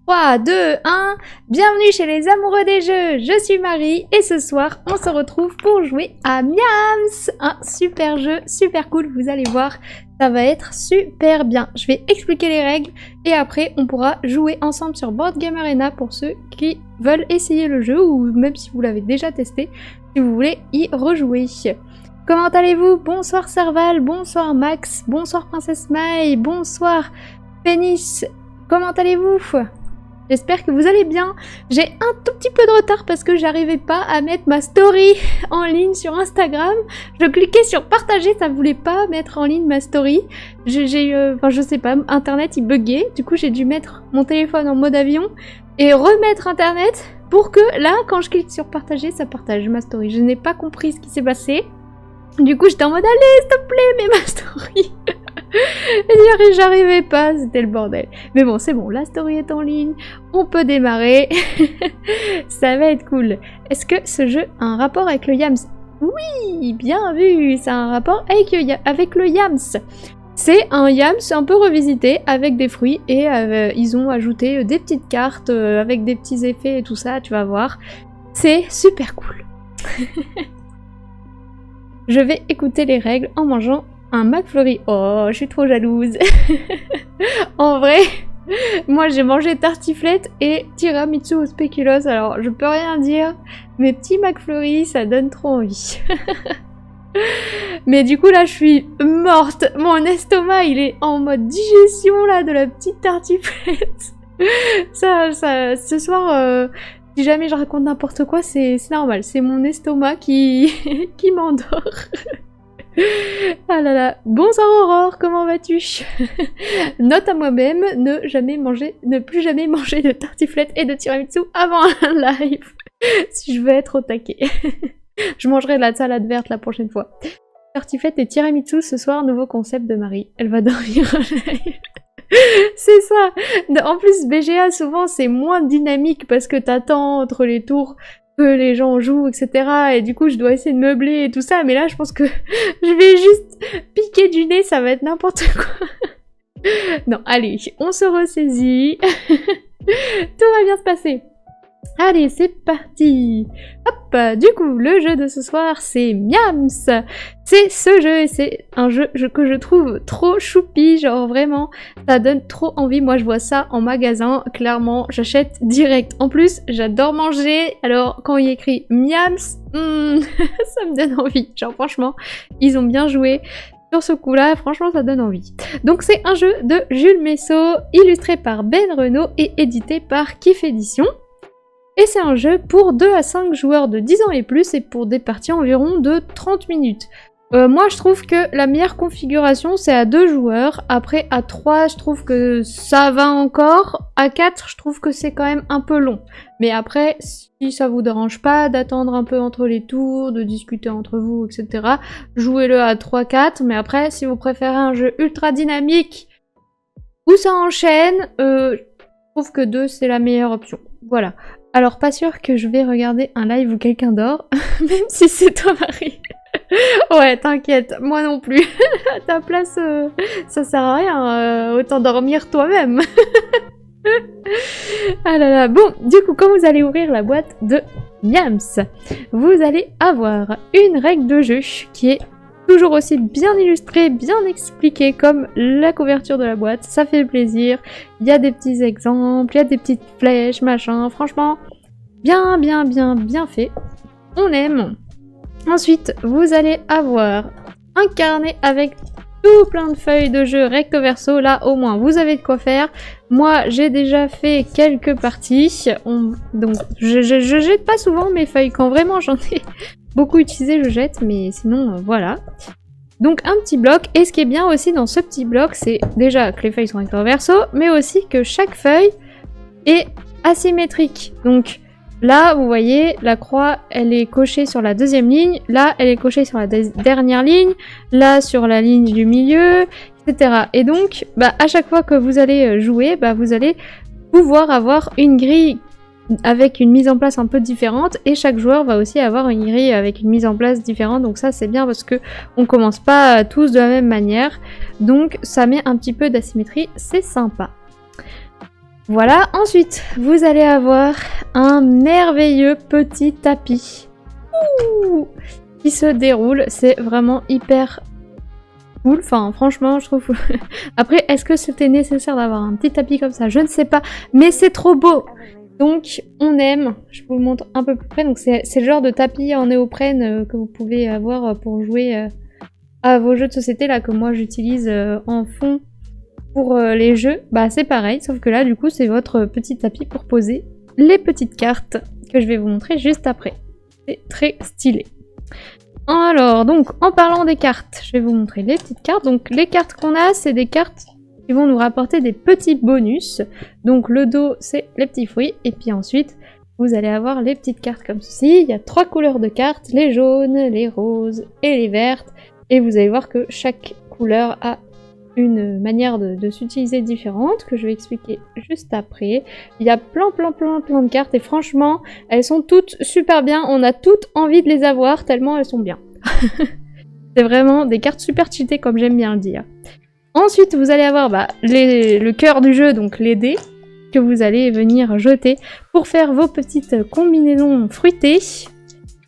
3, 2, 1, bienvenue chez les amoureux des jeux, je suis Marie et ce soir on se retrouve pour jouer à Miams, un super jeu, super cool, vous allez voir, ça va être super bien. Je vais expliquer les règles et après on pourra jouer ensemble sur Board Game Arena pour ceux qui veulent essayer le jeu ou même si vous l'avez déjà testé, si vous voulez y rejouer. Comment allez-vous? Bonsoir Serval, bonsoir Max, bonsoir Princesse Maï, bonsoir Pénis, comment allez-vous? J'espère que vous allez bien. J'ai un tout petit peu de retard parce que j'arrivais pas à mettre ma story en ligne sur Instagram. Je cliquais sur partager, ça voulait pas mettre en ligne ma story. Enfin je sais pas, internet il buguait. Du coup j'ai dû mettre mon téléphone en mode avion et remettre internet pour que là quand je clique sur partager ça partage ma story. Je n'ai pas compris ce qui s'est passé. Du coup j'étais en mode allez s'il te plaît mets ma story. Et j'arrivais pas, c'était le bordel. Mais bon, c'est bon, la story est en ligne, on peut démarrer. Ça va être cool. Est-ce que ce jeu a un rapport avec le Yams? Oui, bien vu, ça a un rapport avec le Yams. C'est un Yams un peu revisité avec des fruits et ils ont ajouté des petites cartes avec des petits effets et tout ça, tu vas voir. C'est super cool. Je vais écouter les règles en mangeant un McFlurry. Oh, je suis trop jalouse. En vrai, moi j'ai mangé tartiflette et tiramisu au spéculoos, alors je peux rien dire. Mes petits McFlurry, ça donne trop envie. Mais du coup là, je suis morte. Mon estomac, il est en mode digestion là de la petite tartiflette. Ce soir, si jamais je raconte n'importe quoi, c'est normal. C'est mon estomac qui m'endort. Ah là là, bonsoir Aurore, comment vas-tu? Note à moi-même, ne plus jamais manger de tartiflette et de tiramisu avant un live, si je veux être au taquet. Je mangerai de la salade verte la prochaine fois. Tartiflette et tiramisu ce soir, nouveau concept de Marie. Elle va dormir en live. C'est ça. En plus, BGA, souvent, c'est moins dynamique parce que t'attends entre les tours que les gens jouent, etc. Et du coup, je dois essayer de meubler et tout ça. Mais là, je pense que je vais juste piquer du nez, ça va être n'importe quoi. Non, allez, on se ressaisit. Tout va bien se passer. Allez, c'est parti. Hop, du coup, le jeu de ce soir, c'est Miams. C'est ce jeu, et c'est un jeu que je trouve trop choupi, genre vraiment, ça donne trop envie. Moi, je vois ça en magasin, clairement, j'achète direct. En plus, j'adore manger, alors quand il y a écrit Miams, ça me donne envie. Genre franchement, ils ont bien joué. Sur ce coup-là, franchement, ça donne envie. Donc c'est un jeu de Jules Messot, illustré par Ben Renaud et édité par Kif Édition. Et c'est un jeu pour 2 à 5 joueurs de 10 ans et plus et pour des parties environ de 30 minutes. Moi je trouve que la meilleure configuration c'est à 2 joueurs, après à 3 je trouve que ça va encore, à 4 je trouve que c'est quand même un peu long. Mais après si ça vous dérange pas d'attendre un peu entre les tours, de discuter entre vous etc, jouez-le à 3-4, mais après si vous préférez un jeu ultra dynamique où ça enchaîne, je trouve que 2 c'est la meilleure option. Voilà. Alors pas sûr que je vais regarder un live où quelqu'un dort, même si c'est toi Marie. Ouais, t'inquiète, moi non plus. À ta place, ça sert à rien, autant dormir toi-même. Ah là là, bon, du coup, quand vous allez ouvrir la boîte de Miams, vous allez avoir une règle de jeu qui est toujours aussi bien illustrée, bien expliquée comme la couverture de la boîte, ça fait plaisir. Il y a des petits exemples, il y a des petites flèches, machin, franchement, bien fait. On aime. Ensuite, vous allez avoir un carnet avec tout plein de feuilles de jeu recto verso. Là, au moins, vous avez de quoi faire. Moi, j'ai déjà fait quelques parties. Donc, je jette pas souvent mes feuilles. Quand vraiment j'en ai beaucoup utilisé, je jette. Mais sinon, voilà. Donc, un petit bloc. Et ce qui est bien aussi dans ce petit bloc, c'est déjà que les feuilles sont recto verso, mais aussi que chaque feuille est asymétrique. Donc, là, vous voyez, la croix, elle est cochée sur la deuxième ligne. Là, elle est cochée sur la dernière ligne. Là, sur la ligne du milieu, etc. Et donc, à chaque fois que vous allez jouer, vous allez pouvoir avoir une grille avec une mise en place un peu différente. Et chaque joueur va aussi avoir une grille avec une mise en place différente. Donc ça, c'est bien parce que on commence pas tous de la même manière. Donc, ça met un petit peu d'asymétrie. C'est sympa. Voilà, ensuite, vous allez avoir un merveilleux petit tapis qui se déroule. C'est vraiment hyper cool. Enfin, franchement, je trouve... Après, est-ce que c'était nécessaire d'avoir un petit tapis comme ça? Je ne sais pas, mais c'est trop beau. Donc, on aime. Je vous le montre un peu plus près. Donc, c'est le genre de tapis en néoprène que vous pouvez avoir pour jouer à vos jeux de société, là, que moi, j'utilise en fond pour les jeux. Bah, c'est pareil, sauf que là, du coup, c'est votre petit tapis pour poser les petites cartes que je vais vous montrer juste après. C'est très stylé. Alors, donc, en parlant des cartes, je vais vous montrer les petites cartes. Donc, les cartes qu'on a, c'est des cartes qui vont nous rapporter des petits bonus. Donc, le dos, c'est les petits fruits. Et puis ensuite, vous allez avoir les petites cartes comme ceci. Il y a 3 couleurs de cartes, les jaunes, les roses et les vertes. Et vous allez voir que chaque couleur a une manière de s'utiliser différente, que je vais expliquer juste après. Il y a plein de cartes et franchement, elles sont toutes super bien. On a toutes envie de les avoir tellement elles sont bien. C'est vraiment des cartes super cheatées comme j'aime bien le dire. Ensuite, vous allez avoir le cœur du jeu, donc les dés, que vous allez venir jeter pour faire vos petites combinaisons fruitées.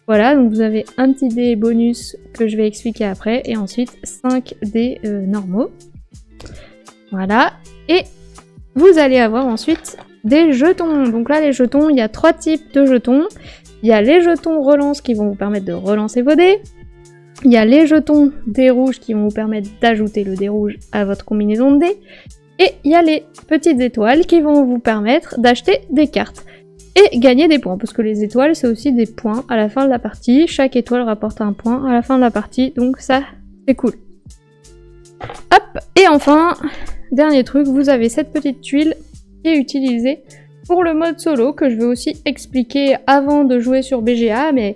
Voilà, donc vous avez un petit dé bonus que je vais expliquer après, et ensuite 5 dés normaux. Voilà, et vous allez avoir ensuite des jetons. Donc là, les jetons, il y a 3 types de jetons. Il y a les jetons relance qui vont vous permettre de relancer vos dés. Il y a les jetons dés rouges qui vont vous permettre d'ajouter le dé rouge à votre combinaison de dés. Et il y a les petites étoiles qui vont vous permettre d'acheter des cartes. Et gagner des points, parce que les étoiles, c'est aussi des points à la fin de la partie. Chaque étoile rapporte un point à la fin de la partie, donc ça, c'est cool. Hop, et enfin, dernier truc, vous avez cette petite tuile qui est utilisée pour le mode solo, que je vais aussi expliquer avant de jouer sur BGA, mais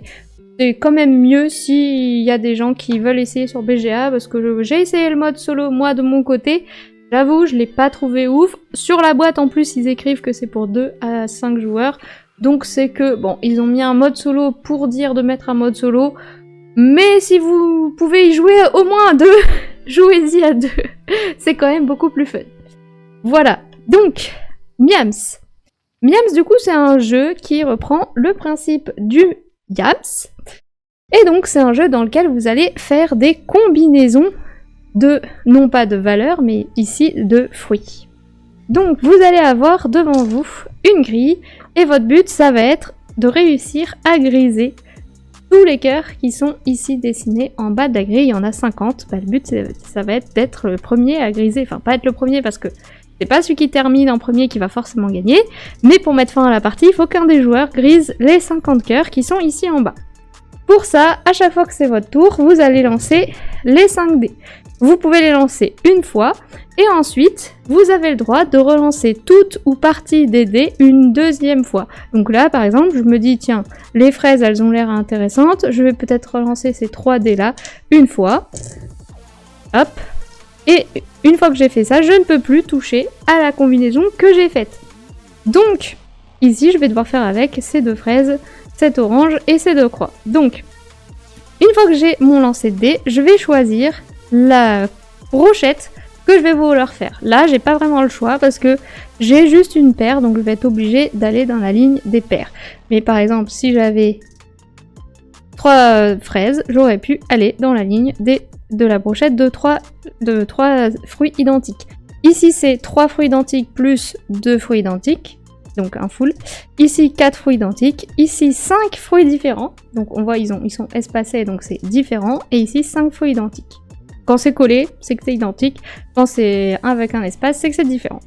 c'est quand même mieux s'il y a des gens qui veulent essayer sur BGA, parce que j'ai essayé le mode solo, moi, de mon côté. J'avoue, je l'ai pas trouvé ouf. Sur la boîte, en plus, ils écrivent que c'est pour 2 à 5 joueurs. Donc c'est que, bon, ils ont mis un mode solo pour dire de mettre un mode solo. Mais si vous pouvez y jouer au moins à 2, jouez-y à 2. C'est quand même beaucoup plus fun. Voilà. Donc, Miams. Miams, du coup, c'est un jeu qui reprend le principe du Yams. Et donc, c'est un jeu dans lequel vous allez faire des combinaisons de, non pas de valeurs, mais ici de fruits. Donc vous allez avoir devant vous une grille, et votre but ça va être de réussir à griser tous les cœurs qui sont ici dessinés en bas de la grille. Il y en a 50, le but ça va être d'être le premier à griser, enfin pas être le premier parce que c'est pas celui qui termine en premier qui va forcément gagner, mais pour mettre fin à la partie, il faut qu'un des joueurs grise les 50 cœurs qui sont ici en bas. Pour ça, à chaque fois que c'est votre tour, vous allez lancer les 5 dés. Vous pouvez les lancer une fois, et ensuite, vous avez le droit de relancer toute ou partie des dés une deuxième fois. Donc là, par exemple, je me dis, tiens, les fraises, elles ont l'air intéressantes, je vais peut-être relancer ces 3 dés-là une fois. Hop. Et une fois que j'ai fait ça, je ne peux plus toucher à la combinaison que j'ai faite. Donc, ici, je vais devoir faire avec ces 2 fraises, cette orange et ces 2 croix. Donc, une fois que j'ai mon lancer de dés, je vais choisir la brochette que je vais vouloir faire. Là, j'ai pas vraiment le choix parce que j'ai juste une paire, donc je vais être obligée d'aller dans la ligne des paires. Mais par exemple, si j'avais 3 fraises, j'aurais pu aller dans la ligne de la brochette de 3 fruits identiques. Ici, c'est 3 fruits identiques plus 2 fruits identiques. Donc un full. Ici 4 fruits identiques, ici 5 fruits différents, donc on voit ils sont espacés donc c'est différent, et ici 5 fruits identiques. Quand c'est collé, c'est que c'est identique, quand c'est avec un espace, c'est que c'est différent.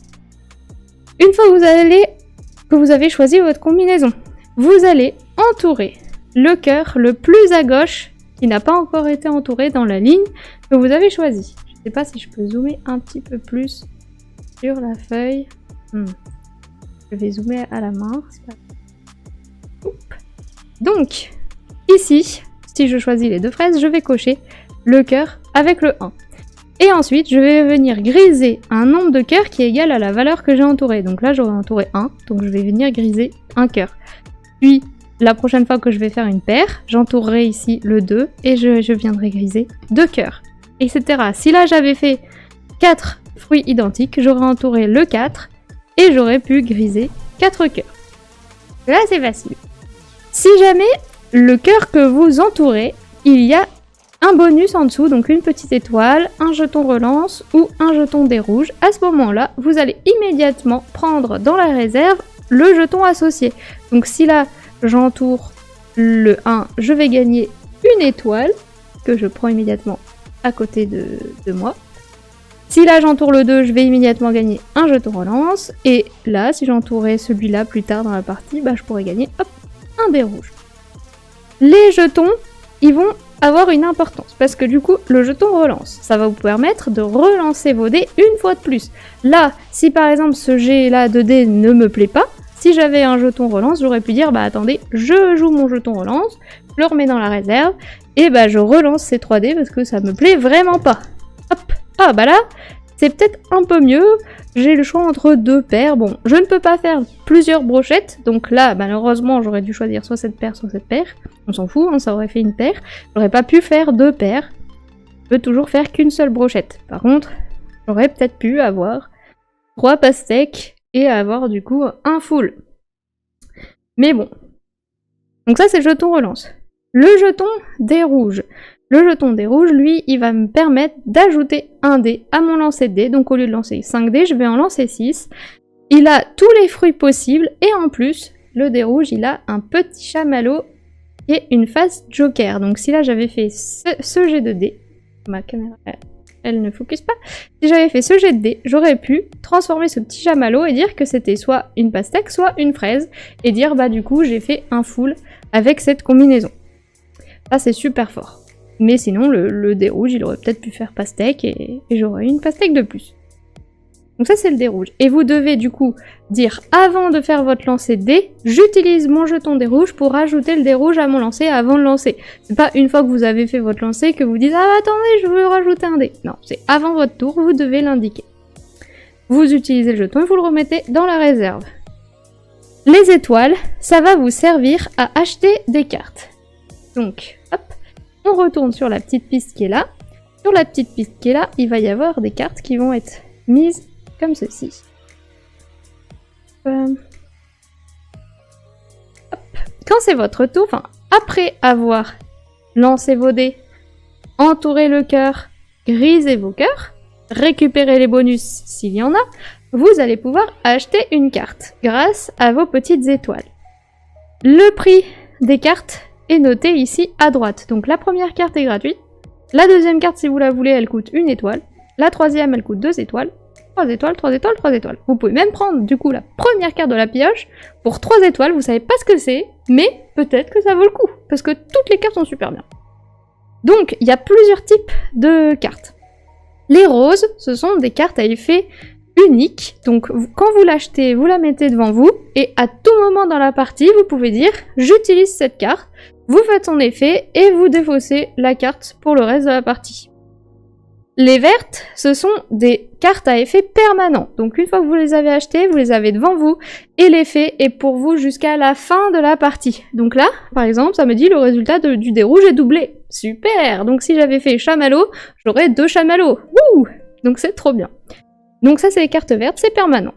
Une fois que vous avez choisi votre combinaison, vous allez entourer le cœur le plus à gauche qui n'a pas encore été entouré dans la ligne que vous avez choisie. Je ne sais pas si je peux zoomer un petit peu plus sur la feuille. Je vais zoomer à la main. Donc, ici, si je choisis les 2 fraises, je vais cocher le cœur avec le 1. Et ensuite, je vais venir griser un nombre de cœurs qui est égal à la valeur que j'ai entourée. Donc là, j'aurai entouré 1, donc je vais venir griser un cœur. Puis, la prochaine fois que je vais faire une paire, j'entourerai ici le 2 et je viendrai griser 2 cœurs, etc. Si là, j'avais fait 4 fruits identiques, j'aurais entouré le 4, et j'aurais pu griser 4 cœurs. Là, c'est facile. Si jamais le cœur que vous entourez, il y a un bonus en dessous, donc une petite étoile, un jeton relance ou un jeton dé rouge, à ce moment-là, vous allez immédiatement prendre dans la réserve le jeton associé. Donc si là, j'entoure le 1, je vais gagner une étoile, que je prends immédiatement à côté de moi. Si là j'entoure le 2, je vais immédiatement gagner un jeton relance. Et là, si j'entourais celui-là plus tard dans la partie, bah, je pourrais gagner hop, un dé rouge. Les jetons, ils vont avoir une importance, parce que du coup, le jeton relance. Ça va vous permettre de relancer vos dés une fois de plus. Là, si par exemple ce jet-là de dés ne me plaît pas, si j'avais un jeton relance, j'aurais pu dire, bah attendez, je joue mon jeton relance, je le remets dans la réserve, et bah je relance ces 3 dés parce que ça me plaît vraiment pas. Hop. Ah bah là, c'est peut-être un peu mieux, j'ai le choix entre 2 paires. Bon, je ne peux pas faire plusieurs brochettes, donc là, malheureusement, j'aurais dû choisir soit cette paire, soit cette paire. On s'en fout, hein, ça aurait fait une paire. J'aurais pas pu faire 2 paires. Je peux toujours faire qu'une seule brochette. Par contre, j'aurais peut-être pu avoir 3 pastèques et avoir du coup un full. Mais bon. Donc ça, c'est le jeton relance. Le jeton dé rouge. Le jeton dé rouge, lui, il va me permettre d'ajouter un dé à mon lancer de dés. Donc au lieu de lancer 5 dés, je vais en lancer 6. Il a tous les fruits possibles. Et en plus, le dé rouge, il a un petit chamallow qui est une face joker. Donc si là, j'avais fait ce jet de dés, ma caméra, elle ne focus pas. Si j'avais fait ce jet de dés, j'aurais pu transformer ce petit chamallow et dire que c'était soit une pastèque, soit une fraise. Et dire, bah du coup, j'ai fait un full avec cette combinaison. Ça, c'est super fort. Mais sinon, le dé rouge, il aurait peut-être pu faire pastèque et j'aurais eu une pastèque de plus. Donc ça, c'est le dé rouge. Et vous devez du coup dire, avant de faire votre lancer de dés, j'utilise mon jeton dé rouge pour ajouter le dé rouge à mon lancer avant de lancer. C'est pas une fois que vous avez fait votre lancer que vous dites, ah attendez, je veux rajouter un dé. Non, c'est avant votre tour, vous devez l'indiquer. Vous utilisez le jeton et vous le remettez dans la réserve. Les étoiles, ça va vous servir à acheter des cartes. Donc, hop. On retourne sur la petite piste qui est là. Sur la petite piste qui est là, il va y avoir des cartes qui vont être mises comme ceci. Hop. Quand c'est votre tour, enfin, après avoir lancé vos dés, entouré le cœur, grisé vos cœurs, récupéré les bonus s'il y en a, vous allez pouvoir acheter une carte grâce à vos petites étoiles. Le prix des cartes est noté ici à droite. Donc la première carte est gratuite. La deuxième carte, si vous la voulez, elle coûte 1 étoile. La troisième, elle coûte 2 étoiles. 3 étoiles, 3 étoiles, 3 étoiles. Vous pouvez même prendre du coup la première carte de la pioche pour 3 étoiles. Vous savez pas ce que c'est, mais peut-être que ça vaut le coup. Parce que toutes les cartes sont super bien. Donc il y a plusieurs types de cartes. Les roses, ce sont des cartes à effet unique. Donc quand vous l'achetez, vous la mettez devant vous et à tout moment dans la partie, vous pouvez dire j'utilise cette carte, vous faites son effet et vous défaussez la carte pour le reste de la partie. Les vertes, ce sont des cartes à effet permanent. Donc une fois que vous les avez achetées, vous les avez devant vous et l'effet est pour vous jusqu'à la fin de la partie. Donc là, par exemple, ça me dit le résultat du dé rouge est doublé. Super! Donc si j'avais fait chamallow, j'aurais 2 chamallows. Wouh! Donc c'est trop bien. Donc ça, c'est les cartes vertes, c'est permanent.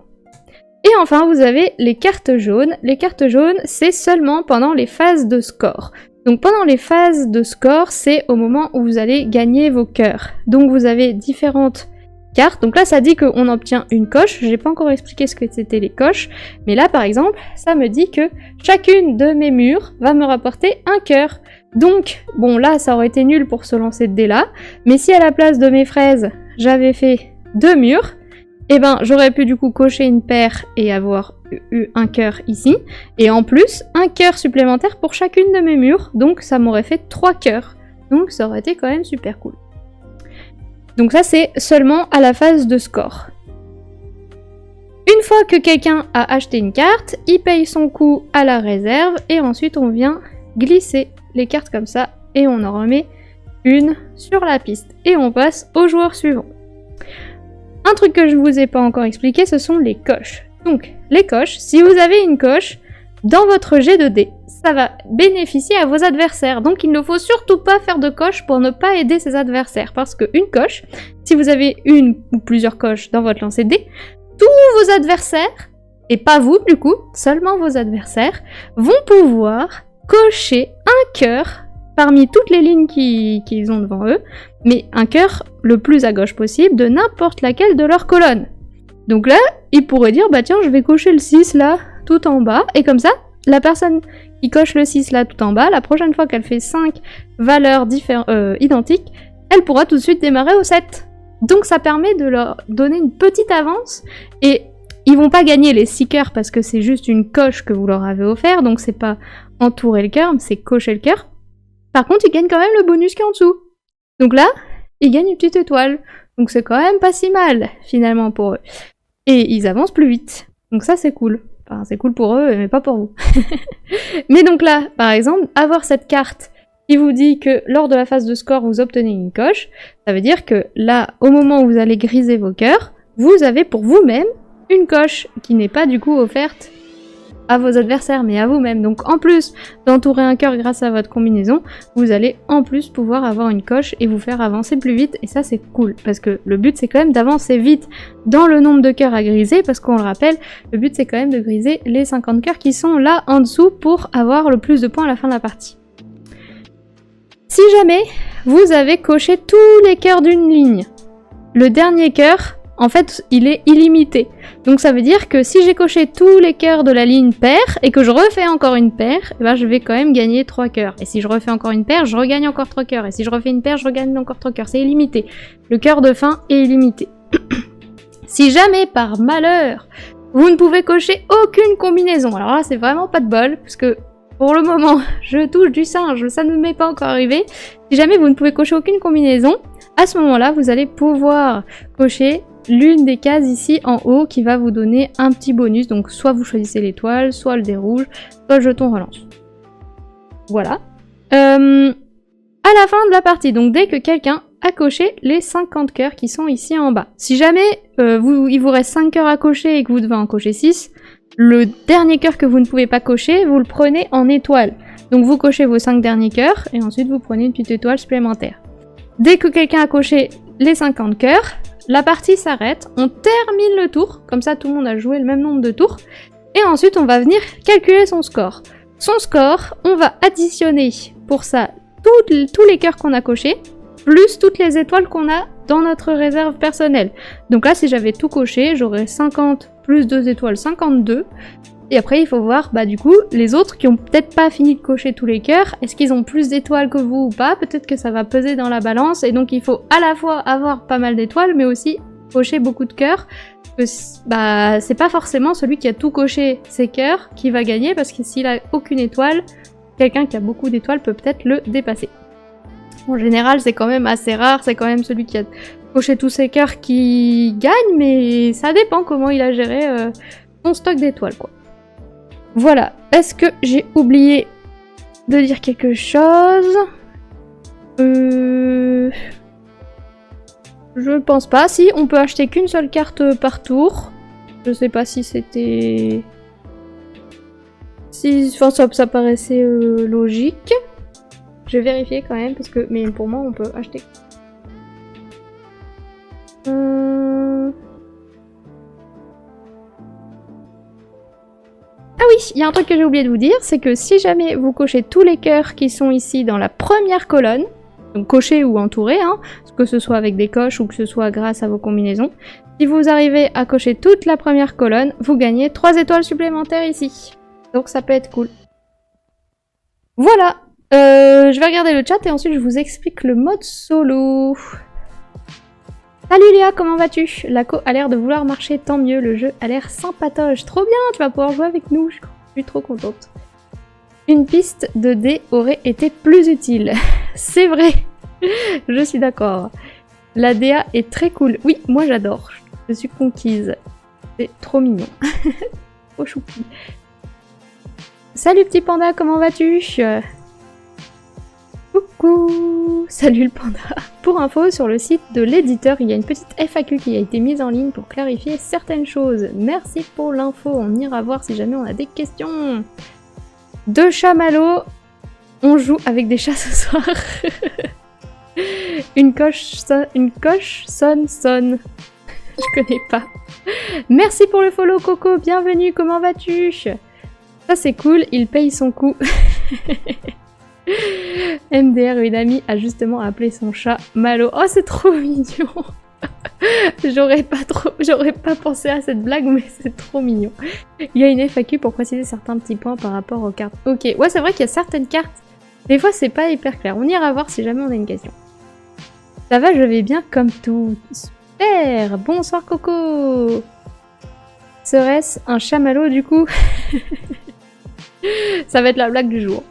Et enfin, vous avez les cartes jaunes. Les cartes jaunes, c'est seulement pendant les phases de score. Donc pendant les phases de score, c'est au moment où vous allez gagner vos cœurs. Donc vous avez différentes cartes. Donc là, ça dit qu'on obtient une coche. J'ai pas encore expliqué ce que c'était les coches. Mais là, par exemple, ça me dit que chacune de mes murs va me rapporter un cœur. Donc, bon, là, ça aurait été nul pour se lancer de dés là. Mais si à la place de mes fraises, j'avais fait 2 murs, eh ben, j'aurais pu du coup cocher une paire et avoir eu un cœur ici. Et en plus, un cœur supplémentaire pour chacune de mes murs. Donc ça m'aurait fait 3 cœurs. Donc ça aurait été quand même super cool. Donc ça, c'est seulement à la phase de score. Une fois que quelqu'un a acheté une carte, il paye son coût à la réserve. Et ensuite, on vient glisser les cartes comme ça. Et on en remet une sur la piste. Et on passe au joueur suivant. Un truc que je vous ai pas encore expliqué, ce sont les coches. Donc, les coches, si vous avez une coche, dans votre jet de dés, ça va bénéficier à vos adversaires. Donc, il ne faut surtout pas faire de coche pour ne pas aider ses adversaires. Parce qu'une coche, si vous avez une ou plusieurs coches dans votre lancer de dés, tous vos adversaires et pas vous du coup, seulement vos adversaires, vont pouvoir cocher un cœur parmi toutes les lignes qu'ils ont devant eux, mais un cœur le plus à gauche possible de n'importe laquelle de leurs colonnes. Donc là, ils pourraient dire, bah tiens, je vais cocher le 6 là, tout en bas, et comme ça, la personne qui coche le 6 là tout en bas, la prochaine fois qu'elle fait 5 valeurs identiques, elle pourra tout de suite démarrer au 7. Donc ça permet de leur donner une petite avance, et ils vont pas gagner les 6 cœurs parce que c'est juste une coche que vous leur avez offert, donc c'est pas entourer le cœur, c'est cocher le cœur. Par contre, ils gagnent quand même le bonus qui est en dessous. Donc là, ils gagnent une petite étoile. Donc c'est quand même pas si mal, finalement, pour eux. Et ils avancent plus vite. Donc ça, c'est cool. Enfin, c'est cool pour eux, mais pas pour vous. Mais donc là, par exemple, avoir cette carte qui vous dit que lors de la phase de score, vous obtenez une coche, ça veut dire que là, au moment où vous allez griser vos cœurs, vous avez pour vous-même une coche qui n'est pas du coup offerte à vos adversaires, mais à vous-même. Donc en plus d'entourer un cœur grâce à votre combinaison, vous allez en plus pouvoir avoir une coche et vous faire avancer plus vite, et ça c'est cool, parce que le but c'est quand même d'avancer vite dans le nombre de cœurs à griser, parce qu'on le rappelle, le but c'est quand même de griser les 50 cœurs qui sont là en dessous pour avoir le plus de points à la fin de la partie. Si jamais vous avez coché tous les cœurs d'une ligne, le dernier cœur, en fait, il est illimité. Donc ça veut dire que si j'ai coché tous les cœurs de la ligne paire, et que je refais encore une paire, eh ben je vais quand même gagner 3 cœurs. Et si je refais encore une paire, je regagne encore 3 cœurs. Et si je refais une paire, je regagne encore 3 cœurs. C'est illimité. Le cœur de fin est illimité. Si jamais, par malheur, vous ne pouvez cocher aucune combinaison, alors là, c'est vraiment pas de bol, parce que pour le moment, je touche du singe, ça ne m'est pas encore arrivé. Si jamais vous ne pouvez cocher aucune combinaison, à ce moment-là, vous allez pouvoir cocher l'une des cases ici en haut qui va vous donner un petit bonus. Donc soit vous choisissez l'étoile, soit le dé rouge, soit le jeton relance. Voilà. À la fin de la partie, donc dès que quelqu'un a coché les 50 cœurs qui sont ici en bas. Si jamais il vous reste 5 cœurs à cocher et que vous devez en cocher 6, le dernier cœur que vous ne pouvez pas cocher, vous le prenez en étoile. Donc vous cochez vos 5 derniers cœurs et ensuite vous prenez une petite étoile supplémentaire. Dès que quelqu'un a coché les 50 cœurs, la partie s'arrête, on termine le tour, comme ça tout le monde a joué le même nombre de tours, et ensuite on va venir calculer son score. Son score, on va additionner pour ça tous les cœurs qu'on a cochés, plus toutes les étoiles qu'on a dans notre réserve personnelle. Donc là, si j'avais tout coché, j'aurais 50 plus 2 étoiles, 52. Et après, il faut voir, bah du coup, les autres qui ont peut-être pas fini de cocher tous les cœurs, est-ce qu'ils ont plus d'étoiles que vous ou pas? Peut-être que ça va peser dans la balance, et donc il faut à la fois avoir pas mal d'étoiles, mais aussi cocher beaucoup de cœurs. Bah, c'est pas forcément celui qui a tout coché ses cœurs qui va gagner, parce que s'il a aucune étoile, quelqu'un qui a beaucoup d'étoiles peut peut-être le dépasser. En général, c'est quand même assez rare, c'est quand même celui qui a coché tous ses cœurs qui gagne, mais ça dépend comment il a géré son stock d'étoiles, quoi. Voilà, est-ce que j'ai oublié de dire quelque chose? Je pense pas. Si, on peut acheter qu'une seule carte par tour. Je sais pas si c'était... Enfin, ça paraissait logique. Je vais vérifier quand même, parce que... Mais pour moi, on peut acheter... Ah oui, il y a un truc que j'ai oublié de vous dire, c'est que si jamais vous cochez tous les cœurs qui sont ici dans la première colonne, donc cochés ou entourés, hein, que ce soit avec des coches ou que ce soit grâce à vos combinaisons, si vous arrivez à cocher toute la première colonne, vous gagnez 3 étoiles supplémentaires ici. Donc ça peut être cool. Voilà, je vais regarder le chat et ensuite je vous explique le mode solo. Salut Léa, comment vas-tu? La co a l'air de vouloir marcher, tant mieux, le jeu a l'air sympatoche. Trop bien, tu vas pouvoir jouer avec nous, je suis trop contente. Une piste de dés aurait été plus utile. C'est vrai, je suis d'accord. La DA est très cool. Oui, moi j'adore, je suis conquise. C'est trop mignon. Trop choupi. Salut petit panda, comment vas-tu? Coucou! Salut le panda! Pour info, sur le site de l'éditeur, il y a une petite FAQ qui a été mise en ligne pour clarifier certaines choses. Merci pour l'info, on ira voir si jamais on a des questions. Deux chamallows, on joue avec des chats ce soir. Une coche sonne. Je connais pas. Merci pour le follow Coco, bienvenue, comment vas-tu? Ça c'est cool, il paye son coup. MDR, une amie, a justement appelé son chat Malo. Oh, c'est trop mignon. J'aurais pas pensé à cette blague, mais c'est trop mignon. Il y a une FAQ pour préciser certains petits points par rapport aux cartes. Ok, ouais, c'est vrai qu'il y a certaines cartes. Des fois, c'est pas hyper clair. On ira voir si jamais on a une question. Ça va, je vais bien comme tout. Super. Bonsoir Coco. Serait-ce un chamallow du coup? Ça va être la blague du jour.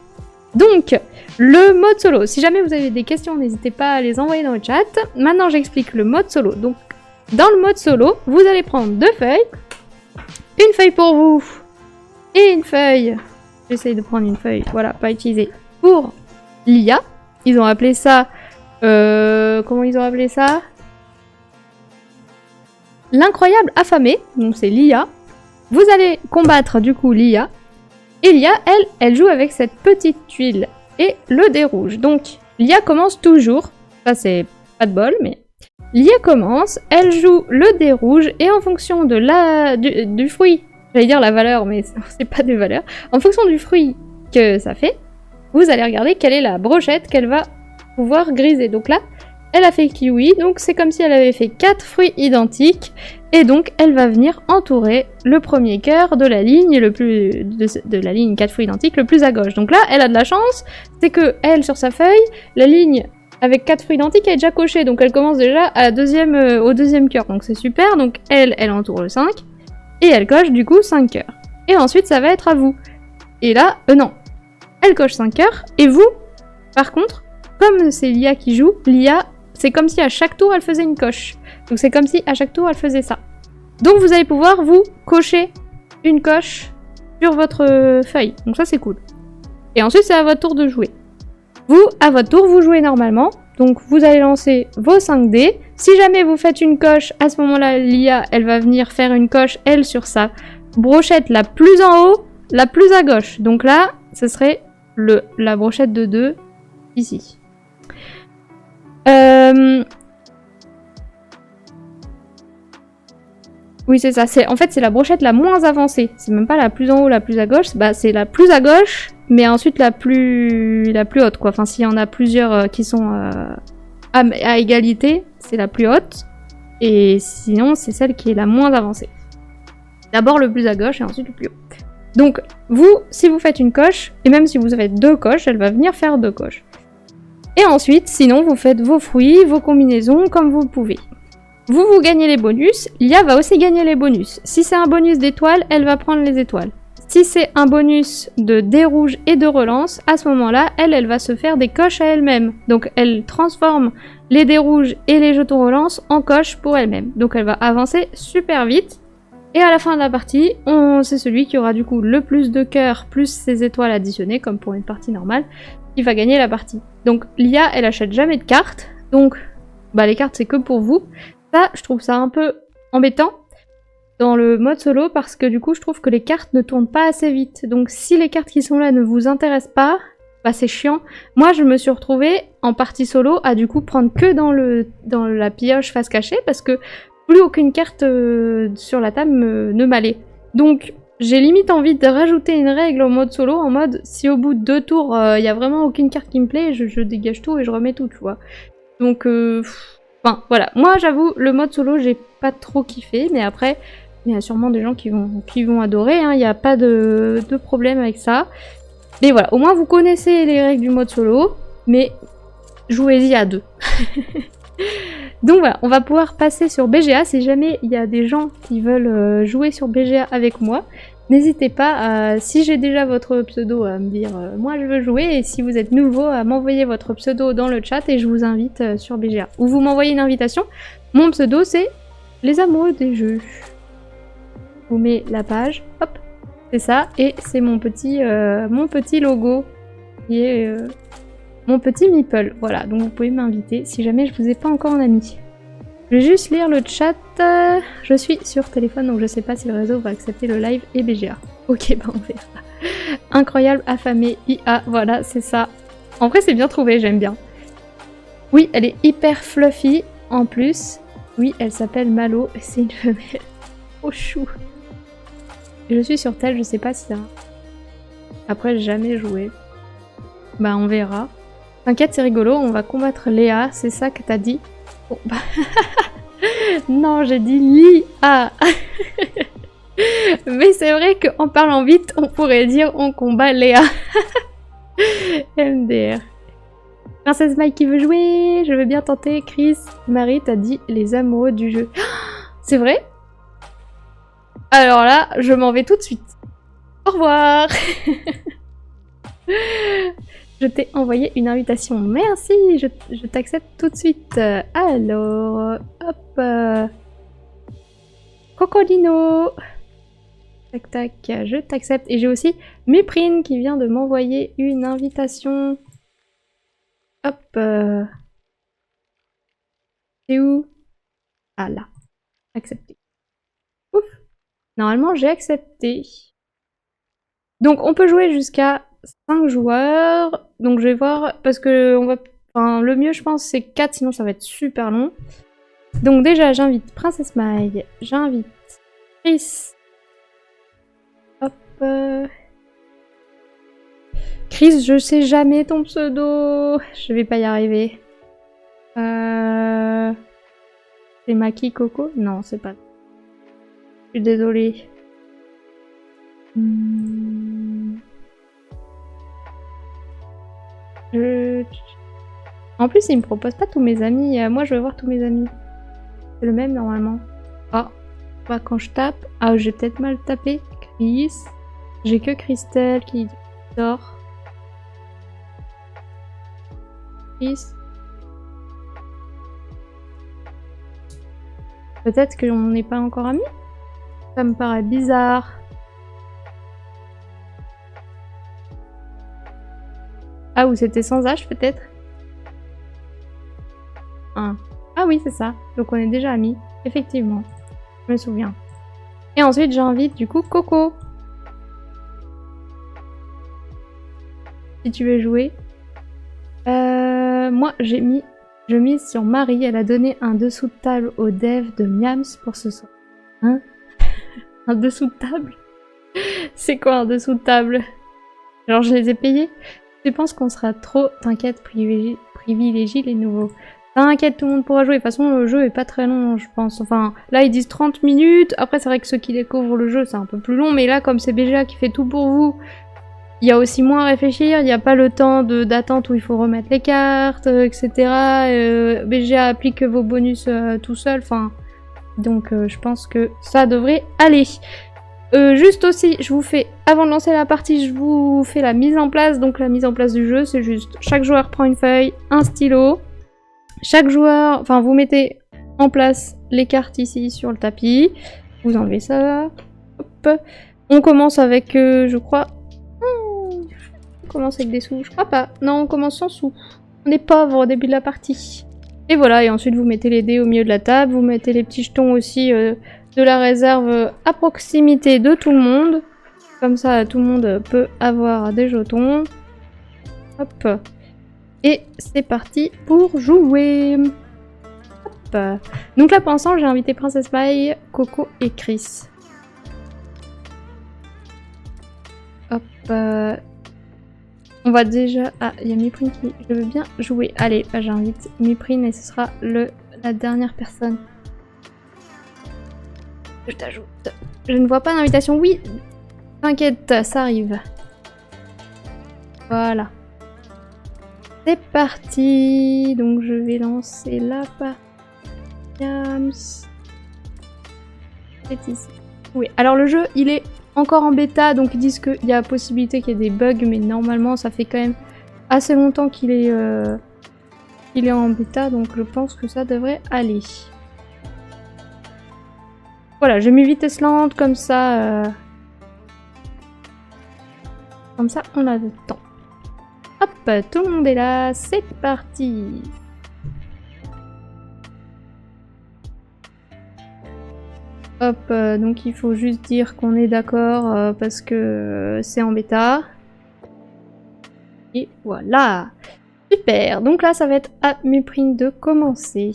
Donc, le mode solo. Si jamais vous avez des questions, n'hésitez pas à les envoyer dans le chat. Maintenant, j'explique le mode solo. Donc, dans le mode solo, vous allez prendre 2 feuilles. Une feuille pour vous. Et une feuille. J'essaye de prendre une feuille. Voilà, pas utilisée. Pour l'IA. Ils ont appelé ça... comment ils ont appelé ça? L'incroyable affamé. Donc, c'est l'IA. Vous allez combattre, du coup, l'IA. Et l'IA, elle joue avec cette petite tuile et le dé rouge. Donc, l'IA commence toujours. Ça, c'est pas de bol, mais... L'IA commence, elle joue le dé rouge et en fonction de du fruit, j'allais dire la valeur, mais c'est pas des valeurs. En fonction du fruit que ça fait, vous allez regarder quelle est la brochette qu'elle va pouvoir griser. Donc là, elle a fait kiwi, donc c'est comme si elle avait fait 4 fruits identiques. Et donc, elle va venir entourer le premier cœur de la ligne de la ligne 4 fruits identiques le plus à gauche. Donc là, elle a de la chance, c'est que elle, sur sa feuille, la ligne avec 4 fruits identiques est déjà cochée. Donc elle commence déjà à au deuxième cœur. Donc c'est super. Donc elle entoure le 5. Et elle coche du coup 5 cœurs. Et ensuite, ça va être à vous. Et là, non. Elle coche 5 cœurs. Et vous, par contre, comme c'est l'IA qui joue, l'IA, c'est comme si à chaque tour, elle faisait une coche. Donc c'est comme si à chaque tour, elle faisait ça. Donc vous allez pouvoir, vous, cocher une coche sur votre feuille. Donc ça, c'est cool. Et ensuite, c'est à votre tour de jouer. Vous, à votre tour, vous jouez normalement. Donc vous allez lancer vos 5 dés. Si jamais vous faites une coche, à ce moment-là, l'IA, elle va venir faire une coche, elle, sur sa brochette la plus en haut, la plus à gauche. Donc là, ce serait la brochette de 2, ici. Oui, c'est ça. En fait, c'est la brochette la moins avancée. C'est même pas la plus en haut, la plus à gauche. Bah, c'est la plus à gauche, mais ensuite la plus haute, quoi. Enfin, s'il y en a plusieurs qui sont à égalité, c'est la plus haute. Et sinon, c'est celle qui est la moins avancée. D'abord le plus à gauche et ensuite le plus haut. Donc, vous, si vous faites une coche, et même si vous faites 2 coches, elle va venir faire 2 coches. Et ensuite, sinon, vous faites vos fruits, vos combinaisons, comme vous pouvez. Vous gagnez les bonus, l'IA va aussi gagner les bonus. Si c'est un bonus d'étoiles, elle va prendre les étoiles. Si c'est un bonus de dés rouges et de relance, à ce moment-là, elle va se faire des coches à elle-même. Donc elle transforme les dés rouges et les jetons relance en coches pour elle-même. Donc elle va avancer super vite. Et à la fin de la partie, c'est celui qui aura du coup le plus de cœurs plus ses étoiles additionnées, comme pour une partie normale, qui va gagner la partie. Donc l'IA, elle achète jamais de cartes. Donc les cartes, c'est que pour vous. Ça, je trouve ça un peu embêtant dans le mode solo parce que du coup, je trouve que les cartes ne tournent pas assez vite. Donc si les cartes qui sont là ne vous intéressent pas, c'est chiant. Moi, je me suis retrouvée en partie solo à du coup prendre que dans la pioche face cachée parce que plus aucune carte sur la table ne m'allait. Donc j'ai limite envie de rajouter une règle au mode solo en mode si au bout de 2 tours, il y a vraiment aucune carte qui me plaît, je dégage tout et je remets tout, tu vois. Donc... Enfin, voilà. Moi, j'avoue, le mode solo, j'ai pas trop kiffé, mais après, il y a sûrement des gens qui vont adorer, hein. Il n'y a pas de problème avec ça. Mais voilà, au moins, vous connaissez les règles du mode solo, mais jouez-y à 2. Donc voilà, on va pouvoir passer sur BGA. Si jamais il y a des gens qui veulent jouer sur BGA avec moi, n'hésitez pas, si j'ai déjà votre pseudo, à me dire moi je veux jouer, et si vous êtes nouveau, à m'envoyer votre pseudo dans le chat et je vous invite sur BGA. Ou vous m'envoyez une invitation. Mon pseudo c'est Les Amoureux des Jeux. Je vous mets la page, hop, c'est ça, et c'est mon petit logo qui est mon petit meeple. Voilà, donc vous pouvez m'inviter si jamais je vous ai pas encore en ami. Je vais juste lire le chat. Je suis sur téléphone, donc je sais pas si le réseau va accepter le live et BGA. Ok, on verra. Incroyable, affamé, IA, voilà, c'est ça. En vrai, c'est bien trouvé, j'aime bien. Oui, elle est hyper fluffy, en plus. Oui, elle s'appelle Malo, c'est une femelle. Oh chou. Je suis sur tel, je sais pas si ça... Après, j'ai jamais joué. Bah, on verra. T'inquiète, c'est rigolo, on va combattre Léa, c'est ça que t'as dit? Oh, bah... non, j'ai dit Lia. Mais c'est vrai qu'en parlant vite, on pourrait dire on combat Léa. MDR. Princesse Mike qui veut jouer, je veux bien tenter. Chris, Marie t'a dit les amoureux du jeu. C'est vrai? Alors là, je m'en vais tout de suite. Au revoir. Je t'ai envoyé une invitation. Merci, je t'accepte tout de suite. Alors, hop. Cocodino. Tac tac, je t'accepte. Et j'ai aussi Méprine qui vient de m'envoyer une invitation. Hop. C'est où? Ah là. Accepté. Ouf. Normalement, j'ai accepté. Donc, on peut jouer jusqu'à 5 joueurs. Donc, je vais voir. Parce que on va... enfin, le mieux, je pense, c'est 4. Sinon, ça va être super long. Donc, déjà, j'invite Princesse Maille. J'invite Chris. Hop. Chris, je sais jamais ton pseudo. Je vais pas y arriver. C'est Maki Coco? Non, c'est pas. Je suis désolée. En plus, il me propose pas tous mes amis. Moi, je vais voir tous mes amis. C'est le même normalement. Ah, bah, quand je tape. Ah, j'ai peut-être mal tapé. Chris. J'ai que Christelle qui dort. Chris. Peut-être qu'on n'est pas encore amis? Ça me paraît bizarre. Ah, ou c'était sans H peut-être? Ah oui, c'est ça. Donc on est déjà amis. Effectivement. Je me souviens. Et ensuite, j'invite du coup Coco. Si tu veux jouer. Moi, je mise sur Marie. Elle a donné un dessous de table au dev de Miams pour ce soir. Hein? Un dessous de table? C'est quoi un dessous de table? Genre, je les ai payés? Je pense qu'on sera trop... T'inquiète, privilégie les nouveaux. T'inquiète, tout le monde pourra jouer. De toute façon, le jeu est pas très long, je pense. Enfin, là, ils disent 30 minutes. Après, c'est vrai que ceux qui découvrent le jeu, c'est un peu plus long. Mais là, comme c'est BGA qui fait tout pour vous, il y a aussi moins à réfléchir. Il n'y a pas le temps d'attente où il faut remettre les cartes, etc. BGA applique vos bonus tout seul. Enfin, donc, je pense que ça devrait aller. Juste aussi, je vous fais, avant de lancer la partie, je vous fais la mise en place. Donc, la mise en place du jeu, c'est juste, chaque joueur prend une feuille, un stylo. Chaque joueur, enfin vous mettez en place les cartes ici sur le tapis. Vous enlevez ça. Hop. On commence avec, je crois... on commence avec des sous, je crois pas. Non, on commence sans sous. On est pauvre au début de la partie. Et voilà, et ensuite vous mettez les dés au milieu de la table. Vous mettez les petits jetons aussi de la réserve à proximité de tout le monde. Comme ça, tout le monde peut avoir des jetons. Hop. Et c'est parti pour jouer. Hop. Donc là pour l'instant j'ai invité Princesse Maille, Coco et Chris. Hop. On va déjà... Ah, il y a Méprine qui... Je veux bien jouer. Allez, bah, j'invite Méprine et ce sera la dernière personne. Je t'ajoute. Je ne vois pas d'invitation. Oui, t'inquiète, ça arrive. Voilà. C'est parti. Donc je vais lancer la partie. C'est ici. Oui, alors le jeu, il est encore en bêta, donc ils disent qu'il y a possibilité qu'il y ait des bugs, mais normalement ça fait quand même assez longtemps qu'il est en bêta, donc je pense que ça devrait aller. Voilà, j'ai mis vitesse lente, comme ça on a le temps. Hop, tout le monde est là, c'est parti. Hop, donc il faut juste dire qu'on est d'accord parce que c'est en bêta. Et voilà. Super, donc là ça va être à Méprine de commencer.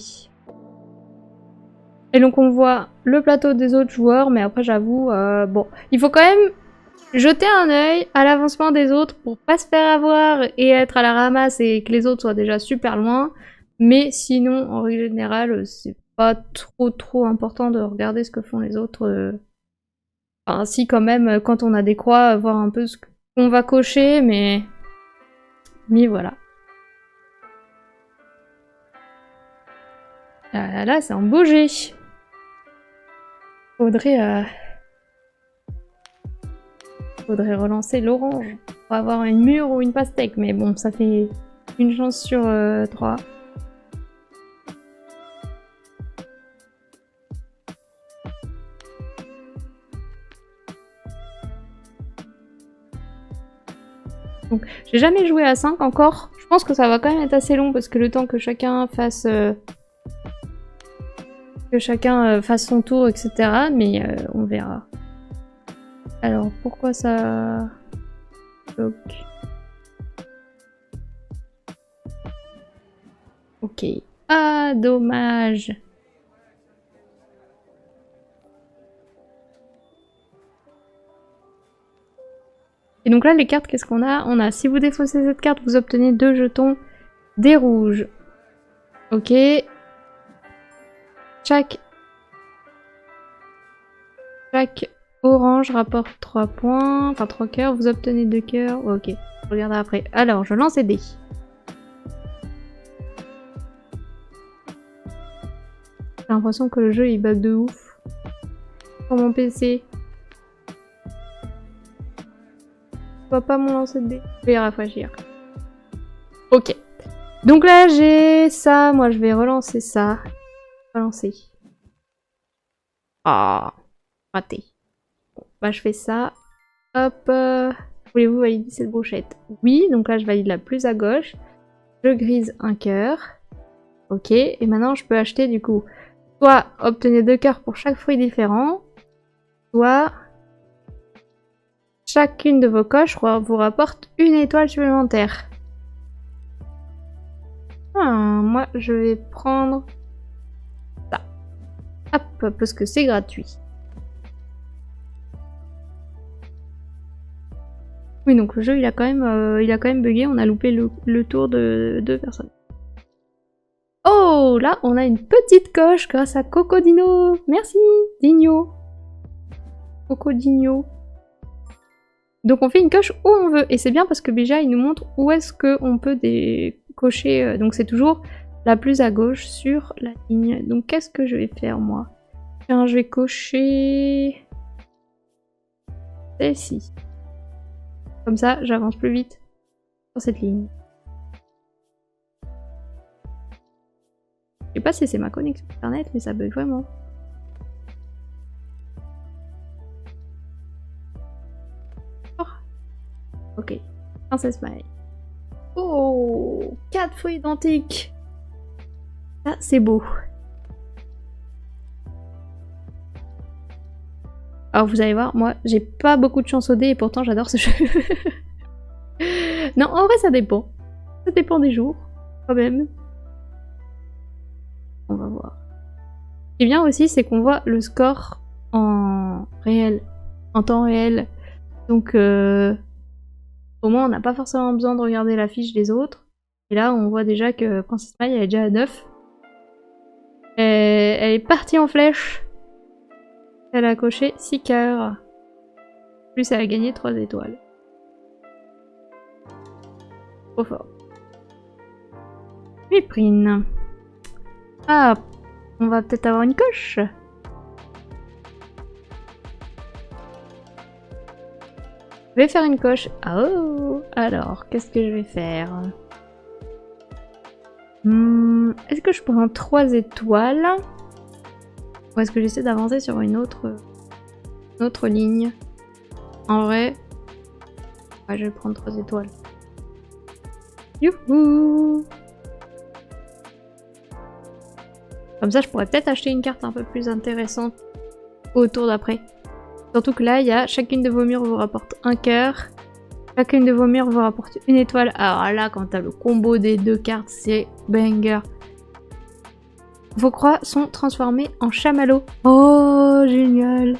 Et donc on voit le plateau des autres joueurs, mais après j'avoue, bon, il faut quand même jeter un œil à l'avancement des autres pour pas se faire avoir et être à la ramasse et que les autres soient déjà super loin. Mais sinon, en règle générale, c'est pas trop important de regarder ce que font les autres. Enfin, si quand même, quand on a des croix, voir un peu ce qu'on va cocher, mais voilà. Là, c'est un beau jet. Faudrait relancer l'orange pour avoir une mûre ou une pastèque, mais bon, ça fait une chance sur 3. Donc, j'ai jamais joué à 5 encore. Je pense que ça va quand même être assez long parce que le temps que chacun fasse son tour, etc. Mais on verra. Alors, pourquoi ça bloque? Ok. Ah, dommage. Et donc là, les cartes, qu'est-ce qu'on a? On a, si vous défaussez cette carte, vous obtenez 2 jetons des rouges. Ok. Chaque orange rapporte 3 points, enfin 3 cœurs, vous obtenez 2 cœurs. Ok, je regarderai après. Alors, je lance les dés. J'ai l'impression que le jeu il bug de ouf. Sur mon PC. Je vois pas mon lancer de dés. Je vais rafraîchir. Ok. Donc là, j'ai ça. Moi, je vais relancer ça. Relancer. Ah, raté. Bon, bah, je fais ça. Hop. Voulez-vous valider cette brochette? Oui, donc là, je valide la plus à gauche. Je grise un cœur. Ok, et maintenant, je peux acheter du coup. Soit obtenez 2 cœurs pour chaque fruit différent, soit chacune de vos coches vous rapporte une étoile supplémentaire. Moi, je vais prendre ça. Hop, parce que c'est gratuit. Oui, donc le jeu, il a quand même bugué. On a loupé le tour de 2 personnes. Oh, là, on a une petite coche grâce à Cocodino. Merci, Digno. Cocodino. Donc on fait une coche où on veut. Et c'est bien parce que déjà, il nous montre où est-ce qu'on peut cocher. Donc c'est toujours la plus à gauche sur la ligne. Donc qu'est-ce que je vais faire, moi? Tiens, je vais cocher celle-ci. Comme ça, j'avance plus vite sur cette ligne. Je sais pas si c'est ma connexion internet, mais ça bug vraiment. Oh. Ok. Princesse Maï. Oh, 4 fruits identiques. Ça, c'est beau. Alors vous allez voir, moi, j'ai pas beaucoup de chance au dé et pourtant j'adore ce jeu. Non, en vrai, ça dépend. Ça dépend des jours, quand même. On va voir. Ce qui est bien aussi, c'est qu'on voit le score en réel, en temps réel. Donc, au moins, on n'a pas forcément besoin de regarder la fiche des autres. Et là, on voit déjà que Princesse Maï, elle est déjà à 9. Elle est partie en flèche. Elle a coché 6 cœurs. Plus, elle a gagné 3 étoiles. Trop fort. Méprine. Ah, on va peut-être avoir une coche. Je vais faire une coche. Oh, alors, qu'est-ce que je vais faire? Est-ce que je prends 3 étoiles? Ou est-ce que j'essaie d'avancer sur une autre ligne? En vrai, ouais, je vais prendre 3 étoiles. Youhou! Comme ça, je pourrais peut-être acheter une carte un peu plus intéressante au tour d'après. Surtout que là, il y a chacune de vos murs vous rapporte un cœur. Chacune de vos murs vous rapporte une étoile. Alors là, quand t'as le combo des 2 cartes, c'est banger. Vos croix sont transformées en chamallows. Oh, génial!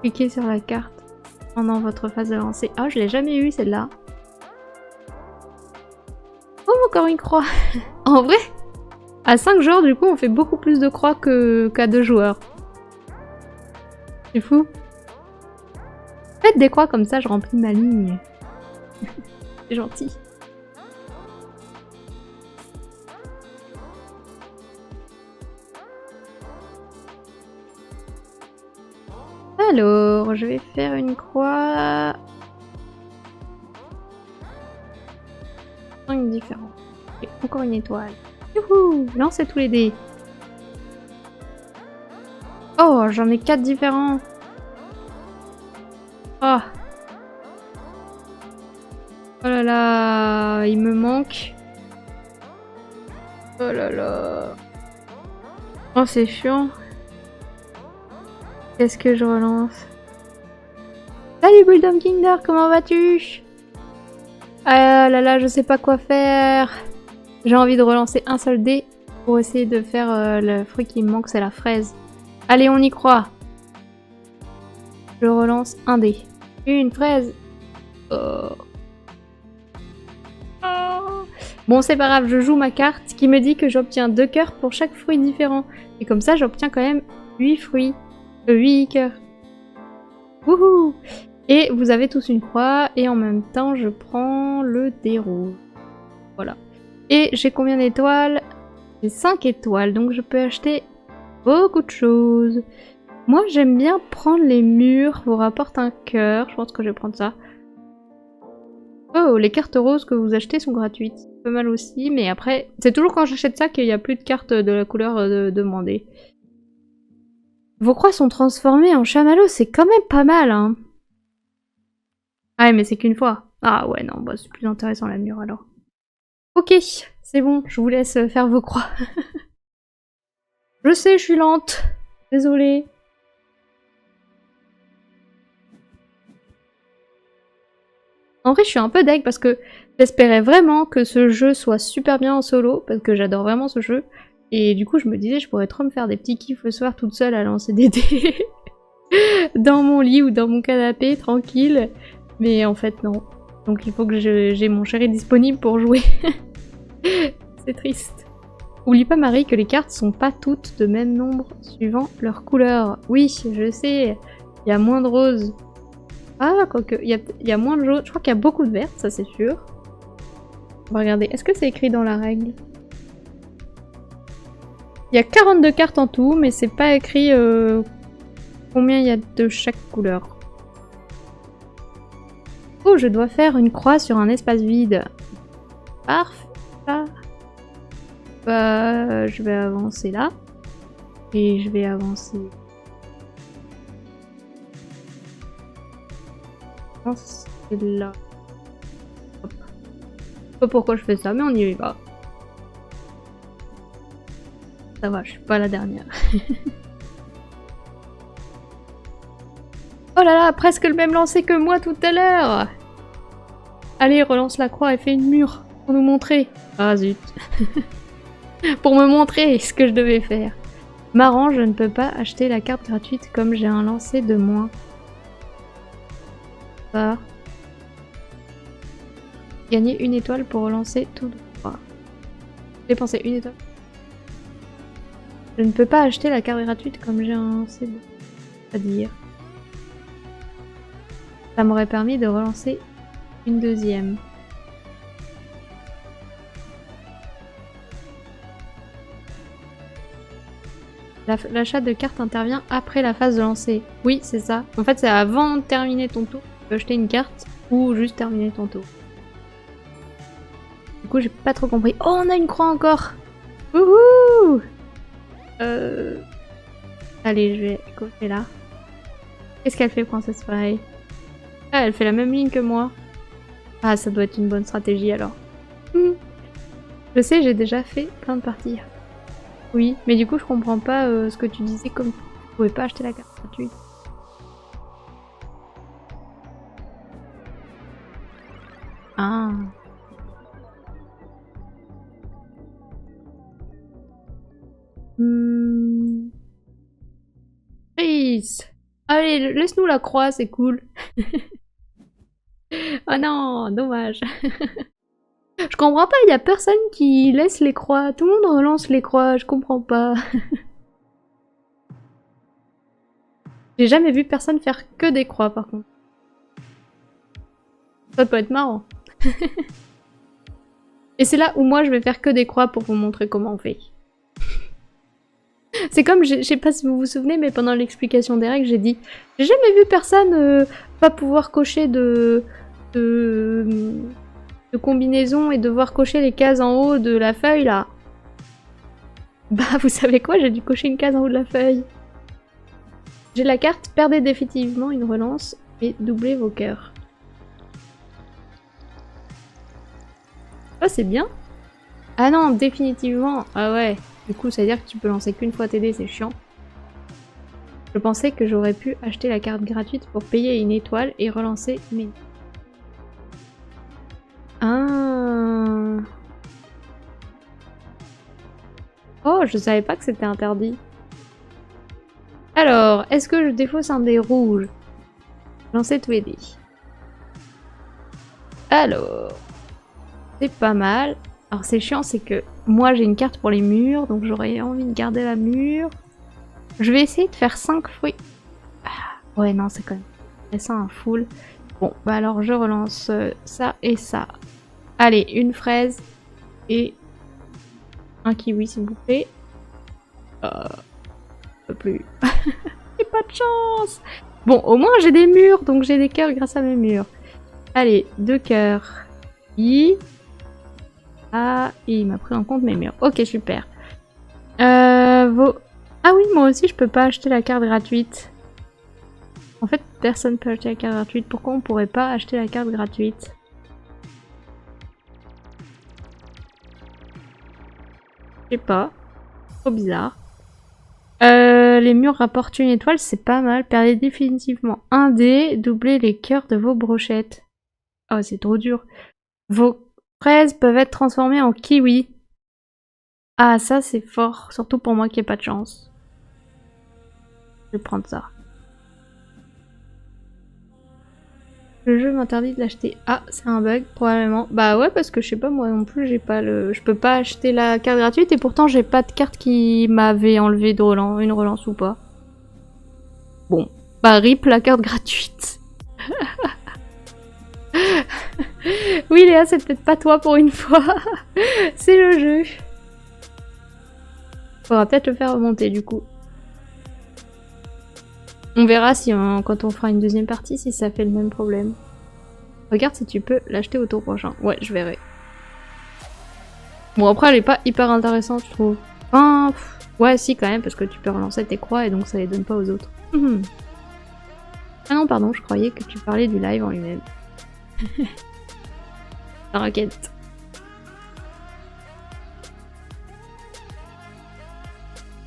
Cliquez sur la carte pendant votre phase de lancer. Ah, je l'ai jamais eu celle-là. Oh, encore une croix! En vrai, à 5 joueurs, du coup, on fait beaucoup plus de croix qu'à 2 joueurs. C'est fou. Faites des croix comme ça, je remplis ma ligne. C'est gentil. Alors, je vais faire une croix... 5 différents. Et encore une étoile. Youhou! Lancez tous les dés. Oh, j'en ai 4 différents. Oh. Oh là là, il me manque. Oh là là. Oh, c'est chiant. Qu'est-ce que je relance? Salut Bulldog Kinder, comment vas-tu? Ah là là, je sais pas quoi faire. J'ai envie de relancer un seul dé pour essayer de faire le fruit qui me manque, c'est la fraise. Allez, on y croit. Je relance un dé. Une fraise. Oh. Oh. Bon, c'est pas grave, je joue ma carte qui me dit que j'obtiens 2 cœurs pour chaque fruit différent. Et comme ça, j'obtiens quand même 8 fruits. 8 cœurs. Wouhou! Et vous avez tous une croix, et en même temps, je prends le dé rouge. Voilà. Et j'ai combien d'étoiles? J'ai 5 étoiles, donc je peux acheter beaucoup de choses. Moi, j'aime bien prendre les murs, vous rapportent un cœur. Je pense que je vais prendre ça. Oh, les cartes roses que vous achetez sont gratuites. Pas mal aussi, mais après, c'est toujours quand j'achète ça qu'il n'y a plus de cartes de la couleur demandée. Vos croix sont transformées en chamallows, c'est quand même pas mal, hein. Ah ouais, mais c'est qu'une fois. Ah ouais, non, bah c'est plus intéressant la mur alors. Ok, c'est bon, je vous laisse faire vos croix. Je sais, je suis lente. Désolée. En vrai, je suis un peu deg parce que j'espérais vraiment que ce jeu soit super bien en solo, parce que j'adore vraiment ce jeu. Et du coup, je me disais, je pourrais trop me faire des petits kiffs le soir toute seule à lancer des dés dans mon lit ou dans mon canapé, tranquille. Mais en fait, non. Donc il faut que j'ai mon chéri disponible pour jouer. C'est triste. Oublie pas, Marie, que les cartes sont pas toutes de même nombre suivant leur couleur. Oui, je sais, il y a moins de roses. Ah, quoique, il y a moins de jaune. Je crois qu'il y a beaucoup de vertes, ça c'est sûr. On va regarder, est-ce que c'est écrit dans la règle? Il y a 42 cartes en tout, mais c'est pas écrit combien il y a de chaque couleur. Oh, je dois faire une croix sur un espace vide. Parfait. Bah, je vais avancer là. Et je vais avancer. C'est là. Hop. Je sais pas pourquoi je fais ça, mais on y va. Ça va, je suis pas la dernière. Oh là là, presque le même lancer que moi tout à l'heure. Allez, relance la croix et fais une mure pour nous montrer. Ah zut. Pour me montrer ce que je devais faire. Marrant, je ne peux pas acheter la carte gratuite comme j'ai un lancer de moins. Ah. Gagner une étoile pour relancer tout droit. Dépenser une étoile. Je ne peux pas acheter la carte gratuite comme j'ai un lancer de... C'est-à-dire... Ça m'aurait permis de relancer une deuxième. L'achat de cartes intervient après la phase de lancer. Oui, c'est ça. En fait, c'est avant de terminer ton tour. Tu peux acheter une carte ou juste terminer ton tour. Du coup, j'ai pas trop compris. Oh, on a une croix encore! Wouhou! Allez, je vais cocher là. Qu'est-ce qu'elle fait, Princesse Pareil? Ah, elle fait la même ligne que moi. Ah, ça doit être une bonne stratégie alors. Je sais, j'ai déjà fait plein de parties. Oui, mais du coup, je comprends pas ce que tu disais comme tu pouvais pas acheter la carte gratuite. Ah. Allez, laisse-nous la croix, c'est cool. Oh non, dommage. Je comprends pas, il y a personne qui laisse les croix. Tout le monde relance les croix, je comprends pas. J'ai jamais vu personne faire que des croix par contre. Ça peut être marrant. Et c'est là où moi je vais faire que des croix pour vous montrer comment on fait. C'est comme, je sais pas si vous vous souvenez, mais pendant l'explication des règles, j'ai dit j'ai jamais vu personne pas pouvoir cocher de combinaison et devoir cocher les cases en haut de la feuille là. Bah vous savez quoi, j'ai dû cocher une case en haut de la feuille. J'ai la carte, perdez définitivement une relance et doublez vos cœurs. Oh c'est bien. Ah non, définitivement. Ah ouais. Du coup ça veut dire que tu peux lancer qu'une fois TD, c'est chiant. Je pensais que j'aurais pu acheter la carte gratuite pour payer une étoile et relancer mes... Ah. Oh, je savais pas que c'était interdit. Alors, est-ce que je défausse un dé rouge? Lancer tous les dés. Alors, c'est pas mal. Alors c'est chiant, c'est que moi j'ai une carte pour les murs, donc j'aurais envie de garder la mur. Je vais essayer de faire 5 fruits. Ah, ouais, non, c'est quand même... C'est ça un full. Bon, bah alors je relance ça et ça. Allez, une fraise et un kiwi s'il vous plaît. Je peux plus. J'ai pas de chance. Bon, au moins j'ai des murs, donc j'ai des cœurs grâce à mes murs. Allez, 2 cœurs. Ah, et il m'a pris en compte mes murs. Ok, super. Ah oui, moi aussi je peux pas acheter la carte gratuite. En fait, personne peut acheter la carte gratuite. Pourquoi on pourrait pas acheter la carte gratuite? Je sais pas. Trop bizarre. Les murs rapportent une étoile, c'est pas mal. Perdez définitivement un dé, doublez les cœurs de vos brochettes. Oh, c'est trop dur. Vos fraises peuvent être transformées en kiwi. Ah, ça c'est fort. Surtout pour moi qui ai pas de chance. Je vais prendre ça. Le jeu m'interdit de l'acheter. Ah, c'est un bug, probablement. Bah ouais, parce que je sais pas, moi non plus, j'ai pas le... Je peux pas acheter la carte gratuite et pourtant j'ai pas de carte qui m'avait enlevé de relance, une relance ou pas. Bon, bah rip la carte gratuite. Oui Léa, c'est peut-être pas toi pour une fois. C'est le jeu. Faudra peut-être le faire remonter du coup. On verra si quand on fera une deuxième partie si ça fait le même problème. Regarde si tu peux l'acheter au tour prochain. Ouais, je verrai. Bon après elle est pas hyper intéressante je trouve. Enfin, ouais si quand même parce que tu peux relancer tes croix et donc ça les donne pas aux autres. Ah non pardon, je croyais que tu parlais du live en lui-même. La raquette.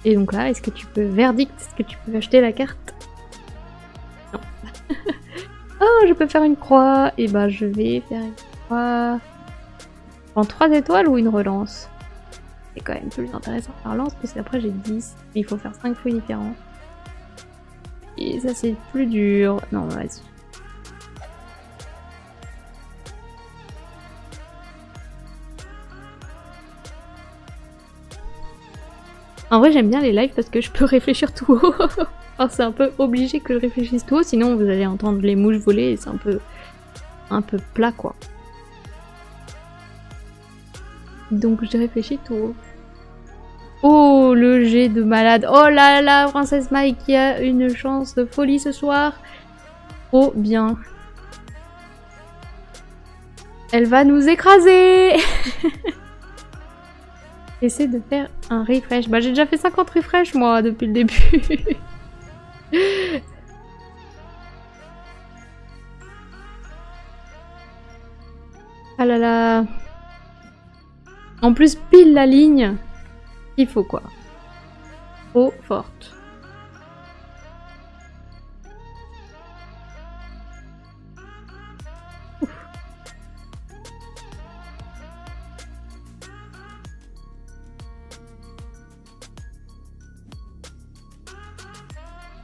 Et donc là, est-ce que tu peux... Verdict, est-ce que tu peux acheter la carte? Non. Oh, je peux faire une croix. Et bah je vais faire une croix. En 3 étoiles ou une relance? C'est quand même plus intéressant la relance parce qu'après j'ai 10. Il faut faire 5 fruits différents. Et ça c'est plus dur. Non, vas-y. En vrai j'aime bien les lives parce que je peux réfléchir tout haut. Alors c'est un peu obligé que je réfléchisse tout haut, sinon vous allez entendre les mouches voler et c'est un peu plat quoi. Donc je réfléchis tout haut. Oh le jet de malade. Oh là là, Princesse Mai qui a une chance de folie ce soir. Oh bien. Elle va nous écraser. Essaie de faire un refresh. Bah j'ai déjà fait 50 refresh moi depuis le début. Ah là là. En plus pile la ligne. Il faut quoi. Trop forte.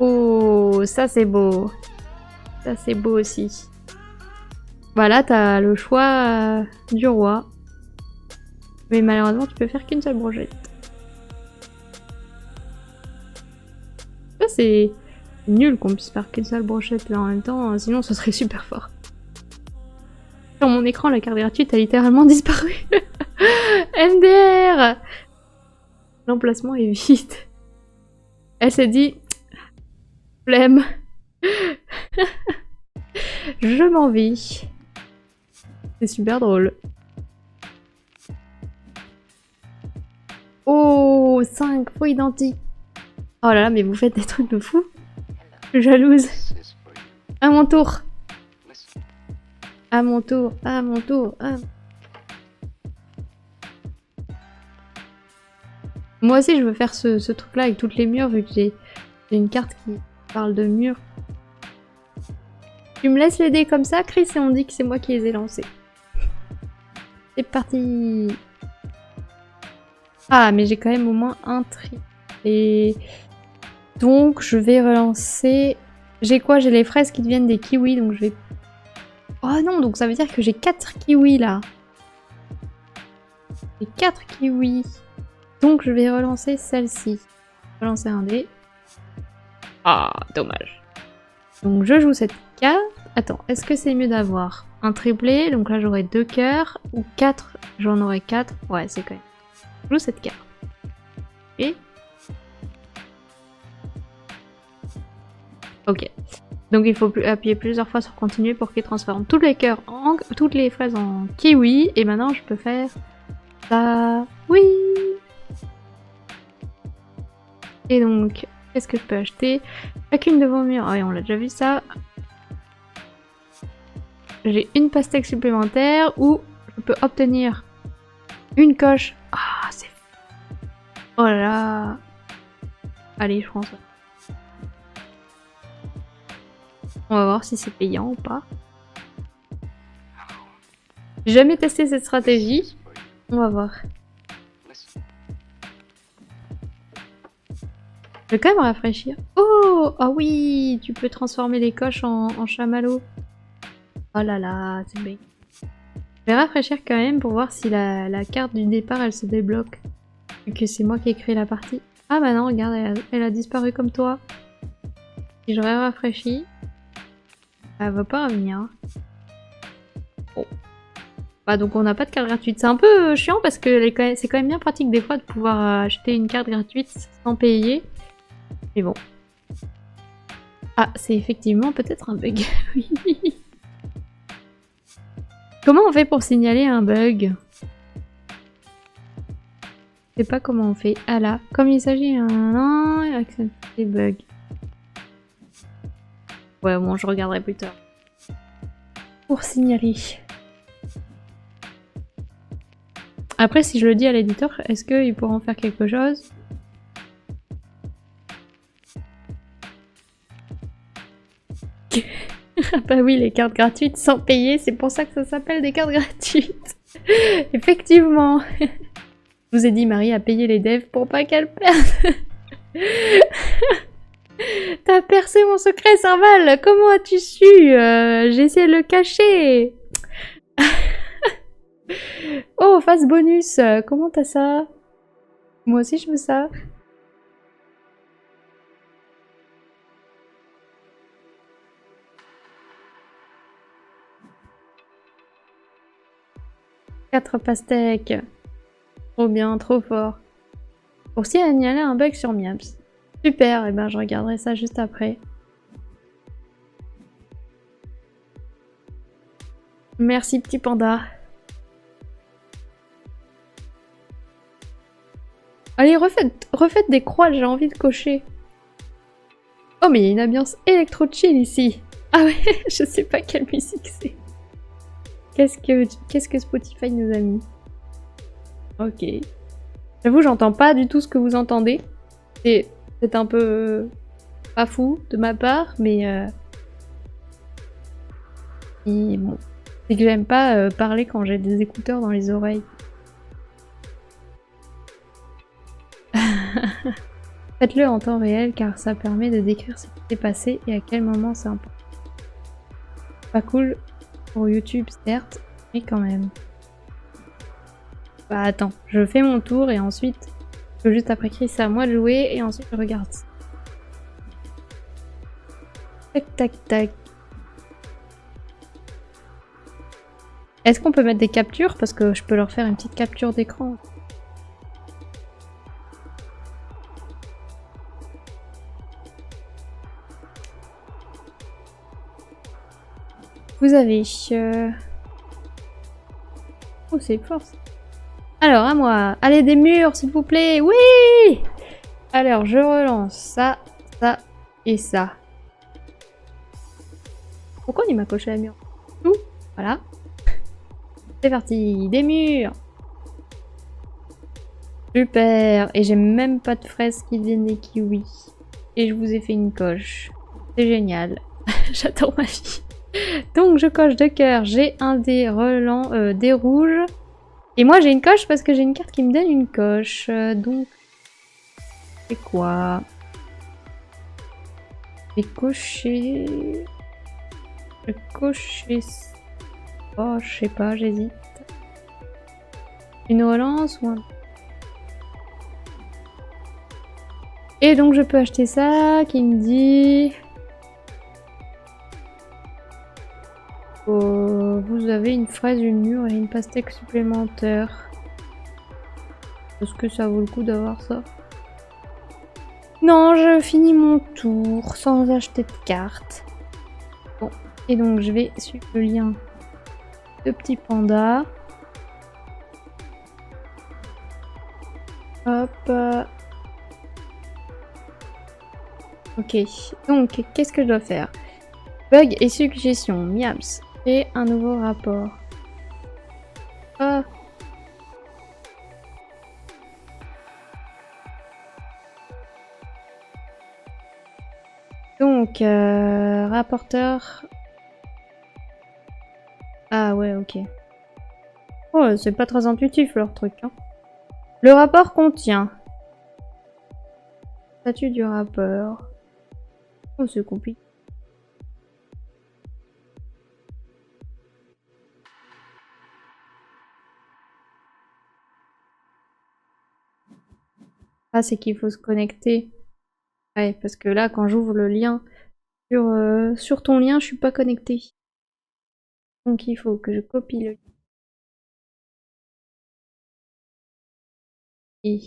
Oh, beau, ça c'est beau. Ça c'est beau aussi. Voilà, t'as le choix du roi. Mais malheureusement, tu peux faire qu'une seule brochette. Ça c'est nul qu'on puisse faire qu'une seule brochette là en même temps, sinon ça serait super fort. Sur mon écran, la carte gratuite a littéralement disparu. MDR. L'emplacement est vide. Elle s'est dit... Flemme. Je m'en vais. C'est super drôle. Oh, 5 faux identiques. Oh là là, mais vous faites des trucs de fou. Je suis jalouse. À mon tour. À mon tour, à mon tour. Moi aussi, je veux faire ce truc-là avec toutes les murs, vu que j'ai une carte qui parle de murs. Tu me laisses les dés comme ça, Chris, et on dit que c'est moi qui les ai lancés. C'est parti. Ah, mais j'ai quand même au moins un tri. Et donc, je vais relancer... J'ai quoi? J'ai les fraises qui deviennent des kiwis, donc je vais... Oh non, donc ça veut dire que j'ai 4 kiwis, là. J'ai 4 kiwis. Donc, je vais relancer celle-ci. Relancer un dé. Ah, dommage. Donc, je joue cette carte. Attends, est-ce que c'est mieux d'avoir un triplé? Donc là, j'aurai 2 cœurs. Ou 4. J'en aurai 4. Ouais, c'est quand même... Je joue cette carte. Et... Ok. Donc il faut appuyer plusieurs fois sur continuer pour qu'il transforme tous les cœurs en... toutes les fraises en kiwi. Et maintenant, je peux faire... ça... Oui. Et donc, qu'est-ce que je peux acheter? Chacune de vos murs. Ah oui, on l'a déjà vu ça. J'ai une pastèque supplémentaire ou je peux obtenir une coche. Ah, c'est... Oh là là. Allez, je prends ça. On va voir si c'est payant ou pas. J'ai jamais testé cette stratégie. On va voir. Je vais quand même rafraîchir. Oh, ah oui, tu peux transformer les coches en chamallows. Oh là là, c'est bien. Je vais rafraîchir quand même pour voir si la carte du départ elle se débloque. Vu que c'est moi qui ai créé la partie. Ah bah non, regarde, elle a disparu comme toi. Si j'aurais rafraîchi, elle va pas revenir. Bon. Bah donc on n'a pas de carte gratuite. C'est un peu chiant parce que c'est quand même bien pratique des fois de pouvoir acheter une carte gratuite sans payer. Mais bon. Ah, c'est effectivement peut-être un bug. Oui. Comment on fait pour signaler un bug? Je sais pas comment on fait. Ah là, comme il s'agit d'un accepter bug. Ouais, bon, je regarderai plus tard. Pour signaler. Après, si je le dis à l'éditeur, est-ce qu'il pourra en faire quelque chose? Bah oui, les cartes gratuites sans payer, c'est pour ça que ça s'appelle des cartes gratuites. Effectivement. Je vous ai dit, Marie a payé les devs pour pas qu'elle perde. T'as percé mon secret, Serval. Comment as-tu su? J'ai essayé de le cacher. Oh, face bonus. Comment t'as ça? Moi aussi, je veux ça. Quatre pastèques. Trop bien, trop fort. Pour signaler un bug sur Miaps. Super, et ben je regarderai ça juste après. Merci petit panda. Allez, refaites des croix, j'ai envie de cocher. Oh mais il y a une ambiance électro-chill ici. Ah ouais, je sais pas quelle musique c'est. Qu'est-ce que Spotify nous a mis? Ok. J'avoue, j'entends pas du tout ce que vous entendez. C'est un peu pas fou de ma part, mais bon. C'est que j'aime pas parler quand j'ai des écouteurs dans les oreilles. Ça Faites-le en temps réel car ça permet de décrire ce qui s'est passé et à quel moment c'est important. Pas cool pour YouTube, certes, mais quand même. Bah attends, je fais mon tour et ensuite, juste après Chris, c'est à moi de jouer et ensuite je regarde. Tac tac tac. Est-ce qu'on peut mettre des captures? Parce que je peux leur faire une petite capture d'écran. Vous avez... Oh, c'est fort ça. Alors, à moi. Allez, des murs, s'il vous plaît. Oui! Alors, je relance ça, ça et ça. Pourquoi il m'a coché la mur? Tout. Voilà. C'est parti. Des murs. Super. Et j'ai même pas de fraises qui deviennent des kiwis. Et je vous ai fait une coche. C'est génial. J'adore ma vie. Donc je coche 2 cœurs, j'ai un dé relent, des rouges. Et moi j'ai une coche parce que j'ai une carte qui me donne une coche. Donc c'est quoi? J'ai coché... Je vais cocher... Oh je sais pas, j'hésite. Une relance ou un... Et donc je peux acheter ça qui me dit... vous avez une fraise, une mûre et une pastèque supplémentaire. Est-ce que ça vaut le coup d'avoir ça? Non, je finis mon tour sans acheter de carte. Bon, et donc je vais suivre le lien de petit panda. Hop. Ok, donc qu'est-ce que je dois faire? Bug et suggestions, miams. Et un nouveau rapport. Ah. Donc, rapporteur. Ah ouais, ok. Oh, c'est pas très intuitif leur truc. Hein. Le rapport contient. Statut du rapport. Oh, c'est compliqué. Ah, c'est qu'il faut se connecter. Ouais, parce que là, quand j'ouvre le lien sur ton lien, je suis pas connectée. Donc il faut que je copie le lien. Et...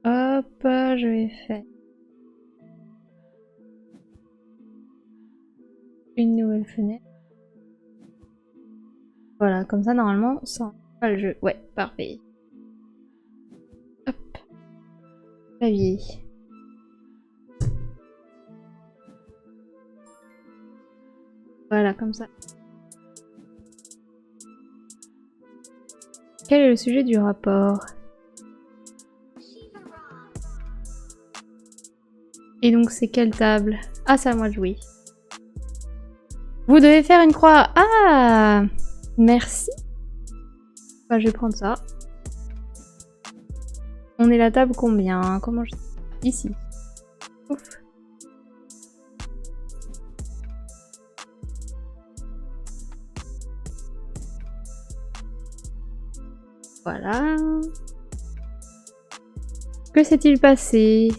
hop, je vais faire une nouvelle fenêtre. Voilà, comme ça, normalement, ça va le jeu. Ouais, parfait. Hop. Clavier. Voilà, comme ça. Quel est le sujet du rapport? Et donc, c'est quelle table? Ah, c'est à moi de jouer. Vous devez faire une croix. Ah! Merci. Bah, je vais prendre ça. On est la table combien? Comment je... Ici. Ouf. Voilà. Que s'est-il passé?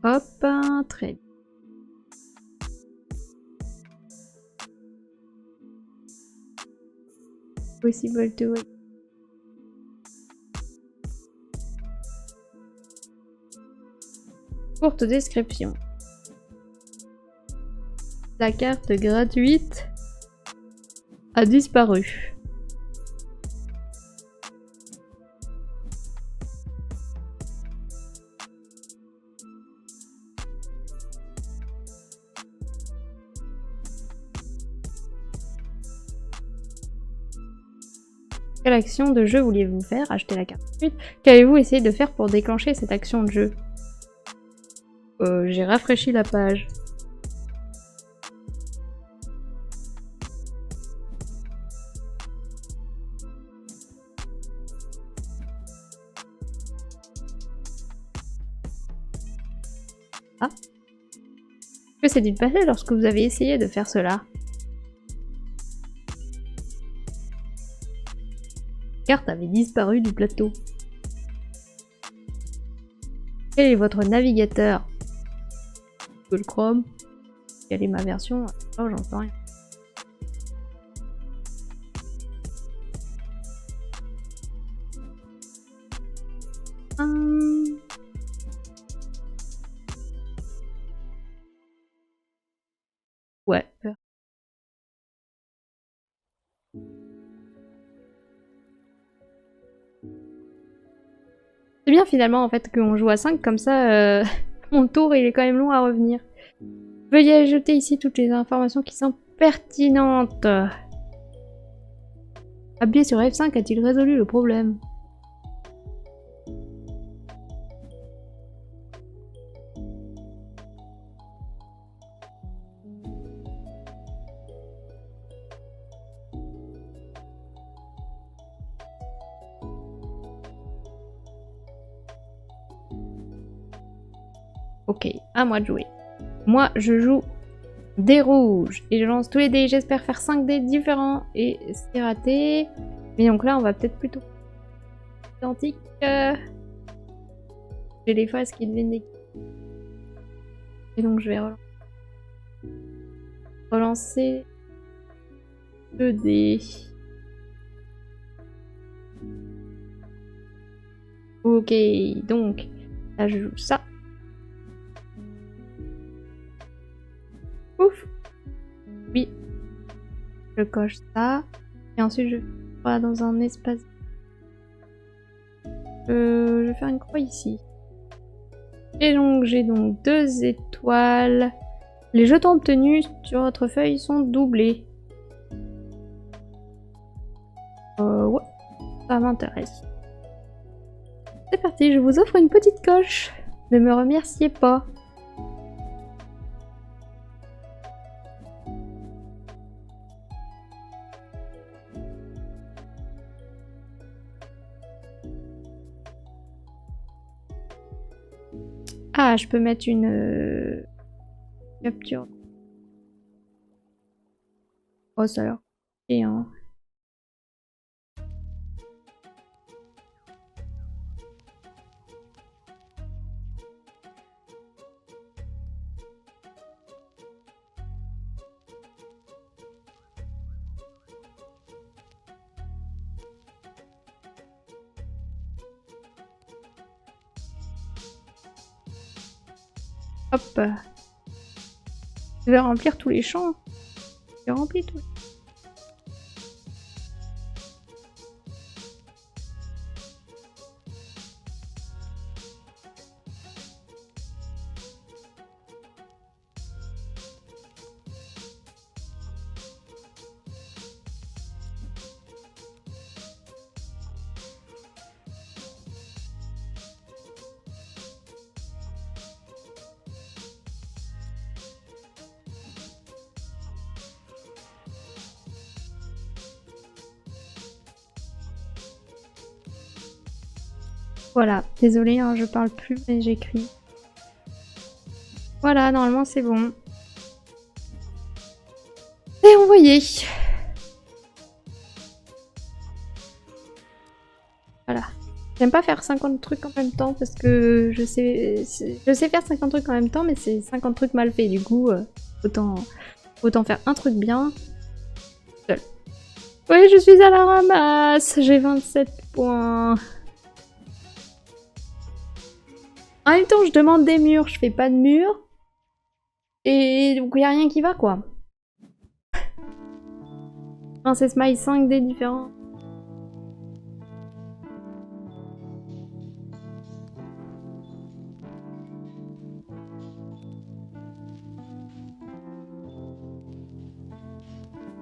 Hop, très bien. Possible to wait. Courte description. La carte gratuite a disparu. Quelle action de jeu vouliez-vous faire? Acheter la carte gratuite. Qu'avez-vous essayé de faire pour déclencher cette action de jeu? J'ai rafraîchi la page. Ah. Que s'est-il passé lorsque vous avez essayé de faire cela? La carte avait disparu du plateau. Quel est votre navigateur? Google Chrome. Quelle est ma version? Oh, j'en sais rien. Ouais. C'est bien finalement en fait qu'on joue à 5 comme ça, mon tour il est quand même long à revenir. Veuillez ajouter ici toutes les informations qui sont pertinentes. Appuyer sur F5 a-t-il résolu le problème? Ok, à moi de jouer. Moi, je joue des rouges. Et je lance tous les dés. J'espère faire 5 dés différents. Et c'est raté. Mais donc là, on va peut-être plutôt... identique. J'ai les faces qui deviennent des... Et donc, je vais relancer 2 dés. Ok, donc, là, je joue ça. Ouf. Oui. Je coche ça. Et ensuite, je vais dans un espace. Je vais faire une croix ici. Et donc, j'ai donc 2 étoiles. Les jetons obtenus sur votre feuille sont doublés. Ouais. Ça m'intéresse. C'est parti, je vous offre une petite coche. Ne me remerciez pas. Ah, je peux mettre une capture. Oh, ça a l'air. Et hein. Hop. Je vais remplir tous les champs. J'ai rempli tout. Voilà, désolé, hein, je parle plus, mais j'écris. Voilà, normalement c'est bon. Et envoyé. Voilà. J'aime pas faire 50 trucs en même temps parce que je sais faire 50 trucs en même temps, mais c'est 50 trucs mal faits. Du coup, autant faire un truc bien. Seul. Oui, je suis à la ramasse. J'ai 27 points. En même temps, je demande des murs, je fais pas de murs. Et donc, il n'y a rien qui va, quoi. Princess Smile, 5 dés différents.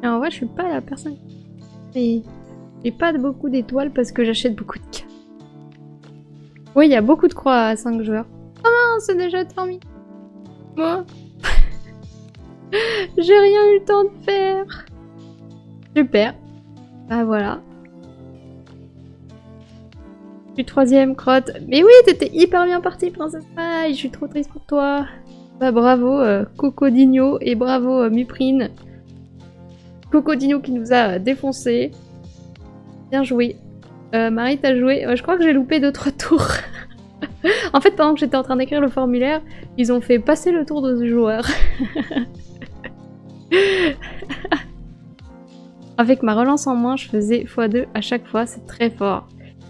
Alors, en vrai, je suis pas la personne. Et j'ai pas beaucoup d'étoiles parce que j'achète beaucoup de cartes. Oui, il y a beaucoup de croix à 5 joueurs. Oh non, c'est déjà terminé. Moi. J'ai rien eu le temps de faire. Super. Bah voilà. Je suis troisième, crotte. Mais oui, t'étais hyper bien partie, Princesse Maille. Je suis trop triste pour toi. Bah bravo, Cocodinho, et bravo, Muprine. Cocodinho qui nous a défoncé. Bien joué. Marie, t'as joué. Je crois que j'ai loupé 2-3 tours. En fait, pendant que j'étais en train d'écrire le formulaire, ils ont fait passer le tour de ce joueur. Avec ma relance en main, je faisais x2 à chaque fois, c'est très fort.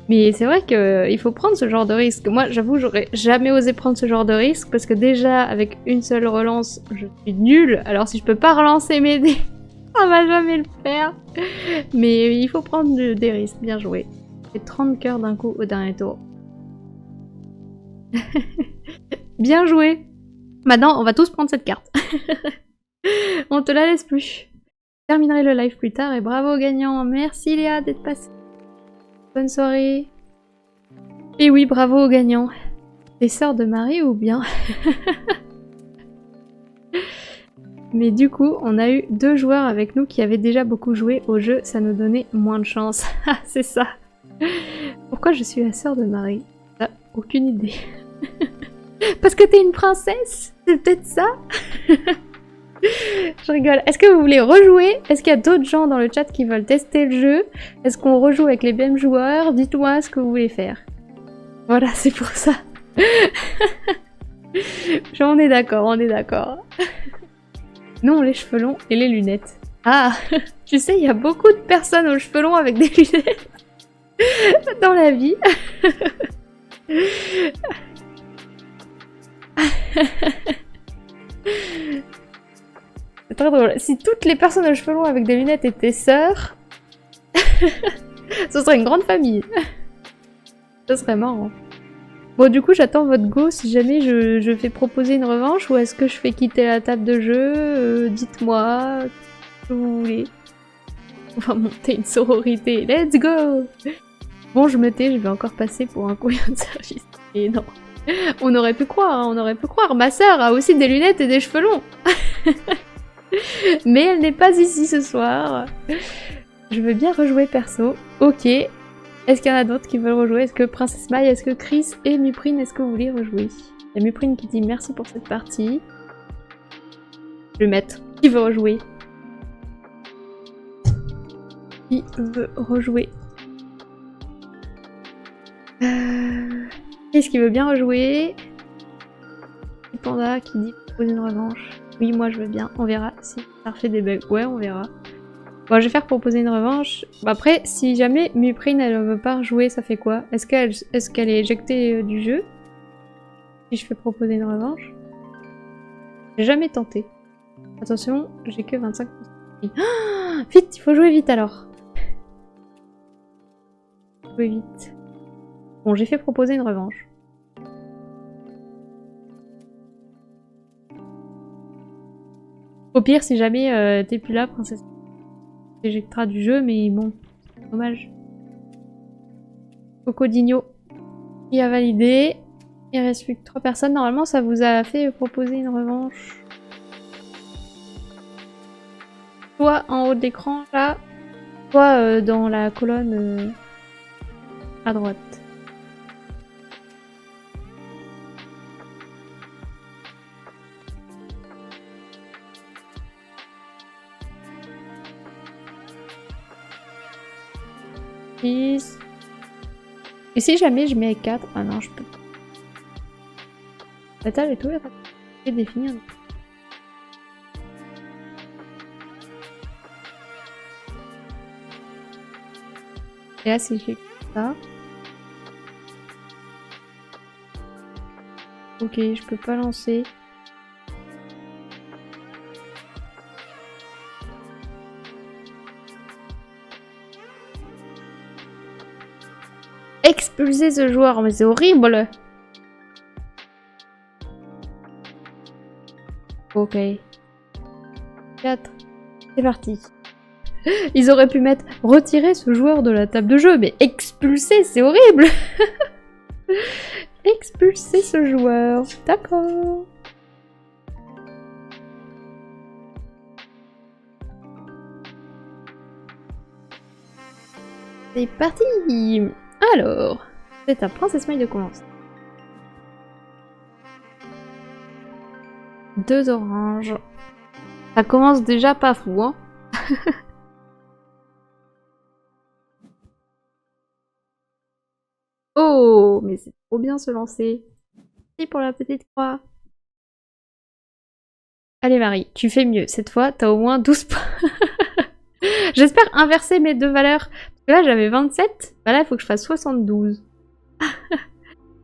Mais c'est vrai qu'il faut prendre ce genre de risque. Moi, j'avoue, j'aurais jamais osé prendre ce genre de risque parce que déjà, avec une seule relance, je suis nulle. Alors si je peux pas relancer mes dés, ça va jamais le faire. Mais il faut prendre des risques, bien joué. J'ai 30 cœurs d'un coup au dernier tour. Bien joué. Maintenant, on va tous prendre cette carte. On te la laisse plus. Je terminerai le live plus tard et bravo aux gagnants. Merci Léa d'être passée. Bonne soirée. Et oui, bravo aux gagnants. T'es sœur de Marie ou bien? Mais du coup, on a eu 2 joueurs avec nous qui avaient déjà beaucoup joué au jeu, ça nous donnait moins de chance. Ah, c'est ça. Pourquoi je suis la sœur de Marie? Ah, aucune idée. Parce que t'es une princesse? C'est peut-être ça? Je rigole. Est-ce que vous voulez rejouer? Est-ce qu'il y a d'autres gens dans le chat qui veulent tester le jeu? Est-ce qu'on rejoue avec les mêmes joueurs? Dites-moi ce que vous voulez faire. Voilà, c'est pour ça. On est d'accord, on est d'accord. Non, les cheveux longs et les lunettes. Ah, tu sais, il y a beaucoup de personnes aux cheveux longs avec des lunettes dans la vie. C'est très drôle. Si toutes les personnes aux cheveux longs avec des lunettes étaient sœurs, ce serait une grande famille. Ce serait marrant. Bon, du coup, j'attends votre go si jamais je fais proposer une revanche ou est-ce que je fais quitter la table de jeu. Dites-moi ce que vous voulez. On va monter une sororité. Let's go! Bon, je me tais, je vais encore passer pour un couillon de service. Et non. On aurait pu croire, hein, on aurait pu croire. Ma sœur a aussi des lunettes et des cheveux longs. Mais elle n'est pas ici ce soir. Je veux bien rejouer perso. Ok. Est-ce qu'il y en a d'autres qui veulent rejouer? Est-ce que Princesse Maille, est-ce que Chris et Muprine, est-ce que vous voulez rejouer? Il y a Muprine qui dit merci pour cette partie. Je vais mettre. Qui veut rejouer? Qui veut rejouer? Qu'est-ce qui veut bien rejouer? Panda qui dit proposer une revanche. Oui, moi je veux bien. On verra si ça refait des bugs. Ouais, on verra. Bon, je vais faire proposer une revanche. Après, si jamais Muprine elle veut pas rejouer, ça fait quoi? Est-ce qu'elle est éjectée du jeu? Si je fais proposer une revanche? J'ai jamais tenté. Attention, j'ai que 25%. Ah, vite, il faut jouer vite alors. Jouer vite. Bon, j'ai fait proposer une revanche. Au pire, si jamais t'es plus là, princesse, t'éjectera du jeu, mais bon, dommage. Cocodinho qui a validé. Il reste plus que 3 personnes. Normalement, ça vous a fait proposer une revanche. Soit en haut de l'écran, là, soit dans la colonne à droite. Et si jamais je mets 4, ah non, je peux pas. La table est ouverte. Je vais définir. Et là, si j'ai ça. Ok, je peux pas lancer. Expulser ce joueur, mais c'est horrible! Ok. 4. C'est parti. Ils auraient pu mettre retirer ce joueur de la table de jeu, mais expulser, c'est horrible! Expulser ce joueur. D'accord. C'est parti! Alors, C'est ta princesse maille de commence. 2 oranges. Ça commence déjà pas fou, hein. Oh, mais c'est trop bien se lancer. Merci pour la petite croix. Allez Marie, tu fais mieux. Cette fois, t'as au moins 12 points. J'espère inverser mes deux valeurs. Parce que là, j'avais 27. Bah là, il faut que je fasse 72.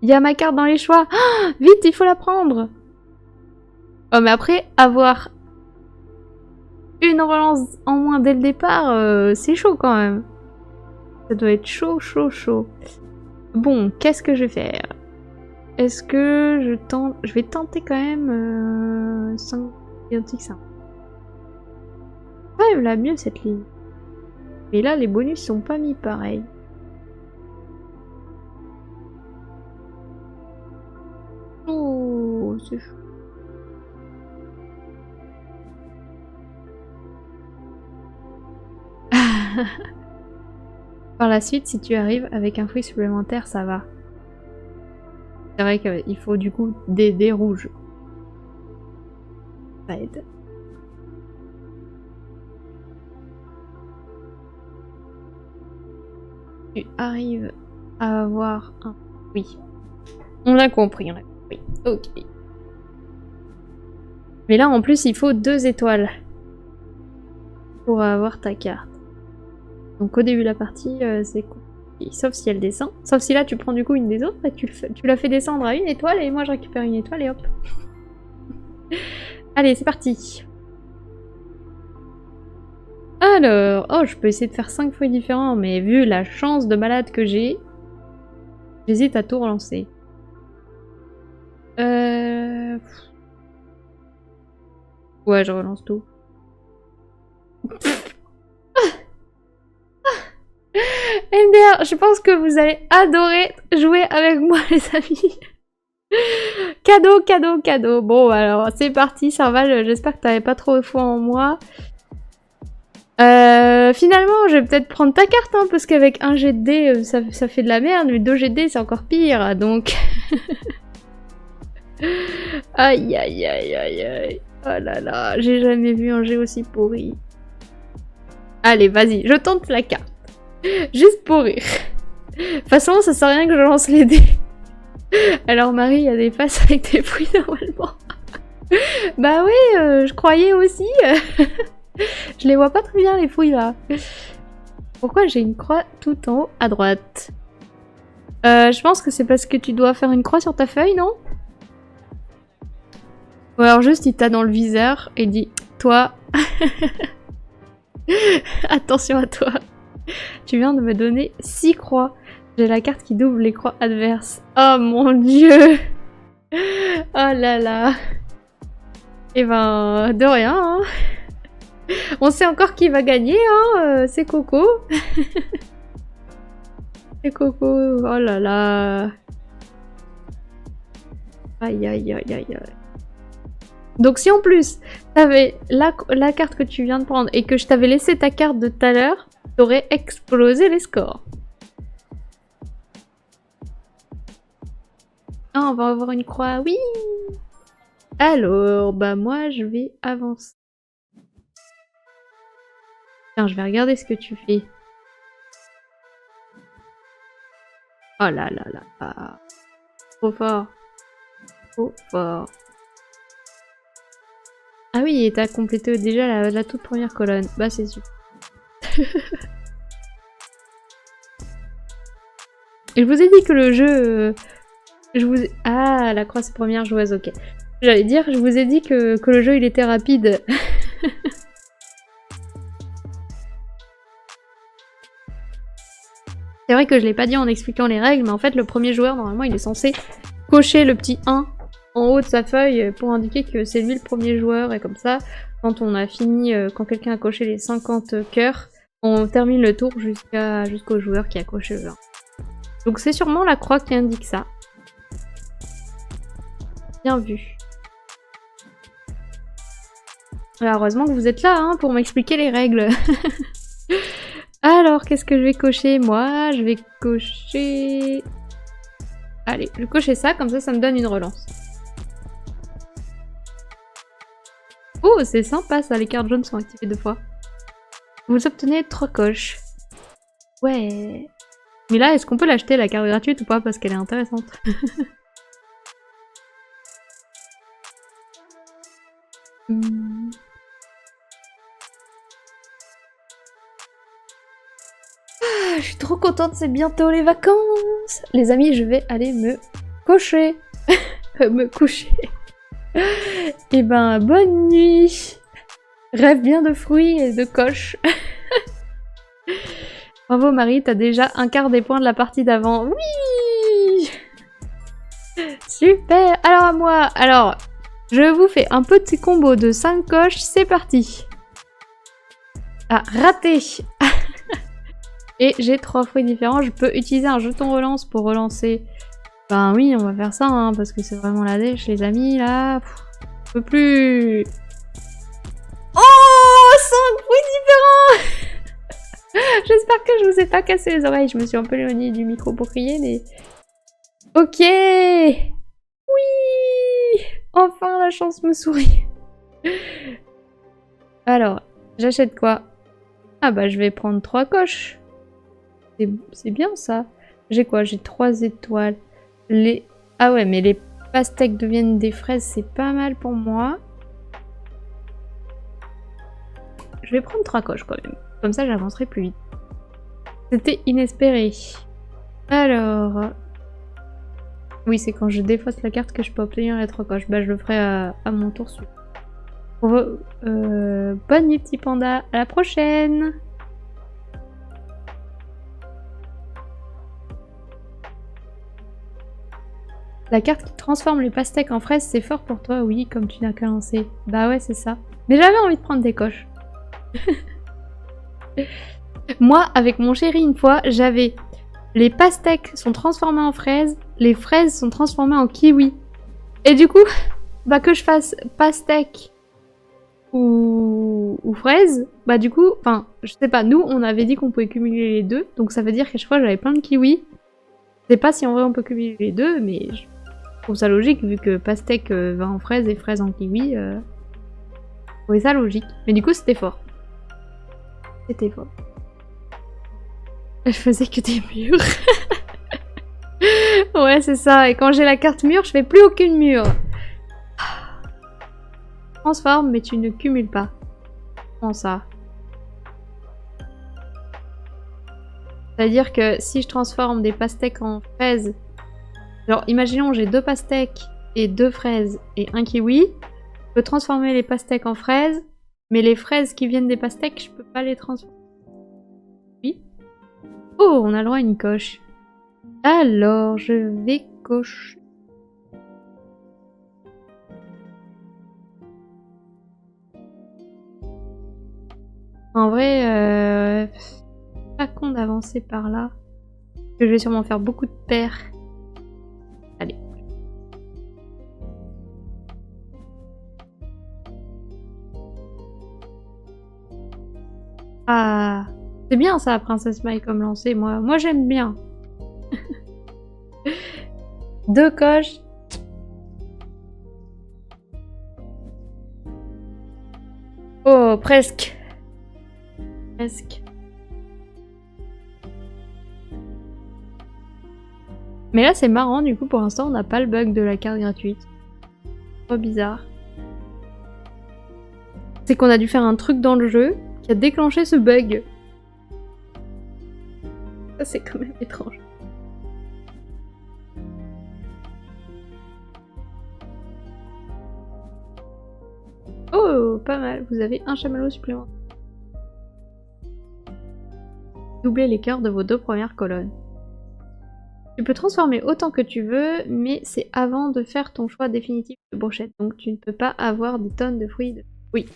Il y a ma carte dans les choix. Oh, vite, il faut la prendre. Oh, mais après, avoir une relance en moins dès le départ, c'est chaud quand même. Ça doit être chaud, chaud, chaud. Bon, qu'est-ce que je vais faire? Est-ce que je tente... Je vais tenter quand même 5 identiques ça. Quand même la mieux cette ligne. Mais là, les bonus sont pas mis pareil. Oh, c'est chaud. Par la suite, si tu arrives avec un fruit supplémentaire, ça va. C'est vrai qu'il faut du coup des dés rouges. Ça aide. Tu arrives à avoir un... Oui. On l'a compris, on l'a compris. Ok. Mais là, en plus, il faut 2 étoiles pour avoir ta carte. Donc au début de la partie, c'est compliqué. Sauf si elle descend. Sauf si là, tu prends du coup une des autres et tu la fais descendre à 1 étoile et moi, je récupère 1 étoile et hop. Allez, c'est parti. Alors, oh, je peux essayer de faire 5 fruits différents, mais vu la chance de malade que j'ai, j'hésite à tout relancer. Ouais, je relance tout. MDR, je pense que vous allez adorer jouer avec moi, les amis. Cadeau, cadeau, cadeau. Bon, alors, c'est parti, Serval. J'espère que t'avais pas trop foi en moi. Finalement, je vais peut-être prendre ta carte, hein, parce qu'avec un jet de dés, ça fait de la merde, mais 2 jets de dés, c'est encore pire, donc... Aïe, aïe, aïe, aïe, aïe. Oh là là, j'ai jamais vu un jet aussi pourri. Allez, vas-y, je tente la carte. Juste pour rire. De toute façon, ça sert à rien que je lance les dés. Alors Marie, il y a des faces avec des fruits normalement. Bah oui, je croyais aussi. Je les vois pas très bien les fouilles là. Pourquoi j'ai une croix tout en haut à droite? Je pense que c'est parce que tu dois faire une croix sur ta feuille, non? Ou alors juste il t'a dans le viseur et dit toi, attention à toi. Tu viens de me donner 6 croix. J'ai la carte qui double les croix adverses. Oh mon dieu. Oh là là. Et ben, de rien, hein. On sait encore qui va gagner, hein. C'est Coco. C'est Coco. Oh là là. Aïe aïe aïe aïe aïe. Donc si en plus, t'avais la carte que tu viens de prendre et que je t'avais laissé ta carte de tout à l'heure, t'aurais explosé les scores. Ah, on va avoir une croix, oui. Alors, bah moi, je vais avancer. Tiens, je vais regarder ce que tu fais. Oh là là là. Trop fort. Trop fort. Ah oui, et t'as complété déjà la toute première colonne. Bah c'est super. Et je vous ai dit que le jeu... Ah, la croix c'est première joueuse, ok. J'allais dire, je vous ai dit que le jeu il était rapide. C'est vrai que je l'ai pas dit en expliquant les règles, mais en fait le premier joueur, normalement, il est censé cocher le petit 1 en haut de sa feuille pour indiquer que c'est lui le premier joueur, et comme ça, quand on a fini, quand quelqu'un a coché les 50 cœurs, on termine le tour jusqu'au joueur qui a coché le 1. Donc c'est sûrement la croix qui indique ça. Bien vu. Alors, heureusement que vous êtes là hein, pour m'expliquer les règles. Alors, qu'est-ce que je vais cocher? Moi, je vais cocher Allez, je vais cocher ça, comme ça me donne une relance. Oh, c'est sympa ça, les cartes jaunes sont activées 2 fois. Vous obtenez 3 coches. Ouais. Mais là, est-ce qu'on peut l'acheter la carte gratuite ou pas? Parce qu'elle est intéressante. Ah, je suis trop contente, c'est bientôt les vacances. Les amis, je vais aller me coucher. Me coucher. Et ben, bonne nuit. Rêve bien de fruits et de coches. Bravo Marie, t'as déjà un quart des points de la partie d'avant. Oui. Super. Alors à moi. Alors, je vous fais un petit combo de 5 coches. C'est parti. Ah, raté. Et j'ai 3 fruits différents. Je peux utiliser un jeton relance pour relancer. Ben oui, on va faire ça, hein, parce que c'est vraiment la dèche, les amis, là. Pff, je peux plus. Oh, 5 fruits différents. J'espère que je vous ai pas cassé les oreilles. Je me suis un peu éloignée du micro pour crier, mais... Ok. Oui. Enfin, la chance me sourit. Alors, j'achète quoi? Ah bah, je vais prendre 3 coches. C'est bien, ça. J'ai quoi? J'ai 3 étoiles. Ah ouais, mais les pastèques deviennent des fraises, c'est pas mal pour moi. Je vais prendre 3 coches quand même. Comme ça, j'avancerai plus vite. C'était inespéré. Alors... Oui, c'est quand je défausse la carte que je peux obtenir les 3 coches. Bah, je le ferai à mon tour suivant. Bonne nuit, petit panda. À la prochaine! La carte qui transforme les pastèques en fraises, c'est fort pour toi, oui, comme tu n'as qu'à lancer. Bah ouais, c'est ça. Mais j'avais envie de prendre des coches. Moi, avec mon chéri, une fois, j'avais... Les pastèques sont transformées en fraises, les fraises sont transformées en kiwi. Et du coup, bah que je fasse pastèque ou fraise, bah du coup, enfin, je sais pas, nous, on avait dit qu'on pouvait cumuler les deux, donc ça veut dire qu'à chaque fois, j'avais plein de kiwis. Je sais pas si en vrai on peut cumuler les deux, mais... Je trouve ça logique vu que pastèque va en fraise et fraise en kiwi. Je trouvais ça logique. Mais du coup, c'était fort. C'était fort. Je faisais que des murs. Ouais, c'est ça. Et quand j'ai la carte mur, je fais plus aucune mur. Transforme, mais tu ne cumules pas. Comment ça? C'est-à-dire que si je transforme des pastèques en fraises... Alors, imaginons, j'ai 2 pastèques et 2 fraises et un kiwi. Je peux transformer les pastèques en fraises, mais les fraises qui viennent des pastèques, je peux pas les transformer. Oui. Oh, on a le droit à une coche. Alors, je vais cocher. En vrai, pas con d'avancer par là. Je vais sûrement faire beaucoup de paires. Allez. Ah, c'est bien ça, Princesse Maï, comme lancer. Moi j'aime bien. 2 coches. Oh, presque. Presque. Mais là, c'est marrant, du coup, pour l'instant, on n'a pas le bug de la carte gratuite. Trop bizarre. C'est qu'on a dû faire un truc dans le jeu qui a déclenché ce bug. Ça, c'est quand même étrange. Oh, pas mal. Vous avez un chamallow supplémentaire. Doublez les cœurs de vos 2 premières colonnes. Tu peux transformer autant que tu veux, mais c'est avant de faire ton choix définitif de brochette. Donc tu ne peux pas avoir des tonnes de fruits. Oui.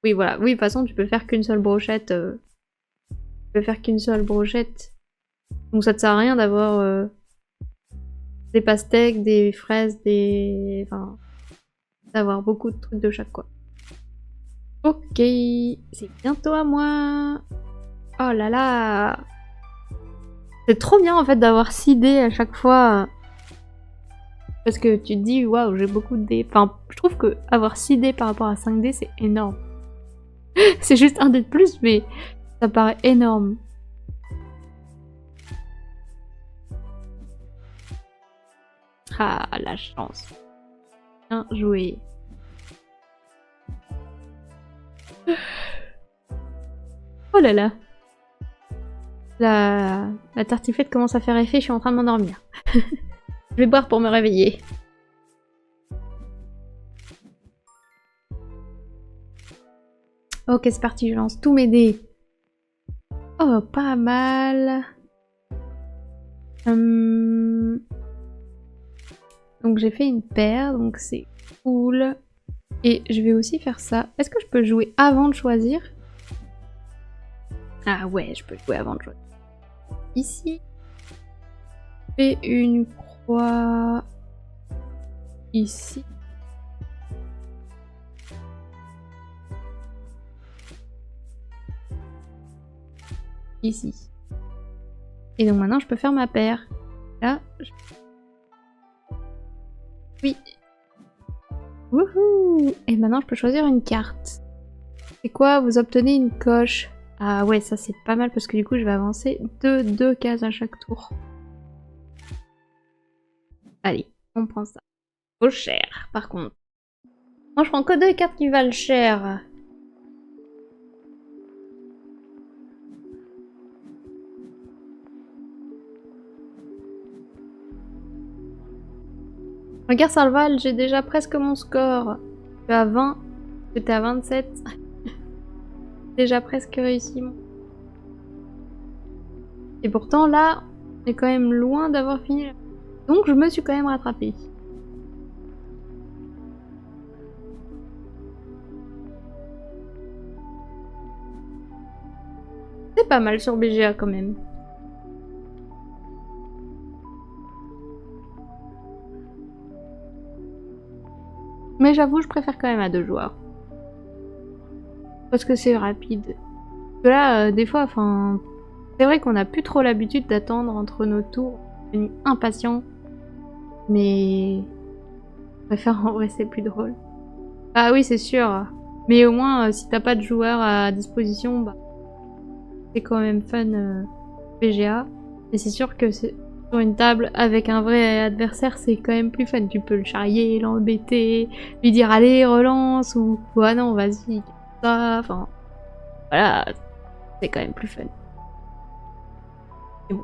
Oui, voilà. Oui, de toute façon, tu peux faire qu'une seule brochette. Tu peux faire qu'une seule brochette. Donc ça te sert à rien d'avoir des pastèques, des fraises, des... Enfin... D'avoir beaucoup de trucs de chaque, quoi. Ok. C'est bientôt à moi. Oh là là. C'est trop bien en fait d'avoir 6 dés à chaque fois. Parce que tu te dis, waouh, j'ai beaucoup de dés. Enfin, je trouve que avoir 6 dés par rapport à 5 dés, c'est énorme. C'est juste un dé de plus, mais ça paraît énorme. Ah, la chance. Bien joué. Oh là là. La tartiflette commence à faire effet, je suis en train de m'endormir. Je vais boire pour me réveiller. Ok, c'est parti, je lance tous mes dés. Oh, pas mal. Donc j'ai fait une paire, donc c'est cool. Et je vais aussi faire ça. Est-ce que je peux jouer avant de choisir? Ah ouais, je peux jouer avant de choisir. Ici. Et une croix ici. Ici. Et donc maintenant je peux faire ma paire. Là, oui. Wouhou! Et maintenant je peux choisir une carte. C'est quoi? Vous obtenez une coche. Ah ouais, ça c'est pas mal parce que du coup je vais avancer deux cases à chaque tour. Allez, on prend ça. Vaut cher, par contre. Moi je prends que 2 cartes qui valent cher. Regarde Salval, j'ai déjà presque mon score. Je suis à 20, j'étais à 27. Déjà presque réussi. Et pourtant là, on est quand même loin d'avoir fini. Donc je me suis quand même rattrapée. C'est pas mal sur BGA quand même. Mais j'avoue, je préfère quand même à 2 joueurs. Parce que c'est rapide. Parce que là, des fois, enfin... C'est vrai qu'on a plus trop l'habitude d'attendre entre nos tours. On est devenu impatient. Mais... Je préfère en vrai, c'est plus drôle. Ah oui, c'est sûr. Mais au moins, si t'as pas de joueurs à disposition, bah... C'est quand même fun BGA. Et c'est sûr que sur une table avec un vrai adversaire, c'est quand même plus fun. Tu peux le charrier, l'embêter, lui dire allez, relance, ou ah non, vas-y, ça, enfin... Voilà, c'est quand même plus fun. Et bon.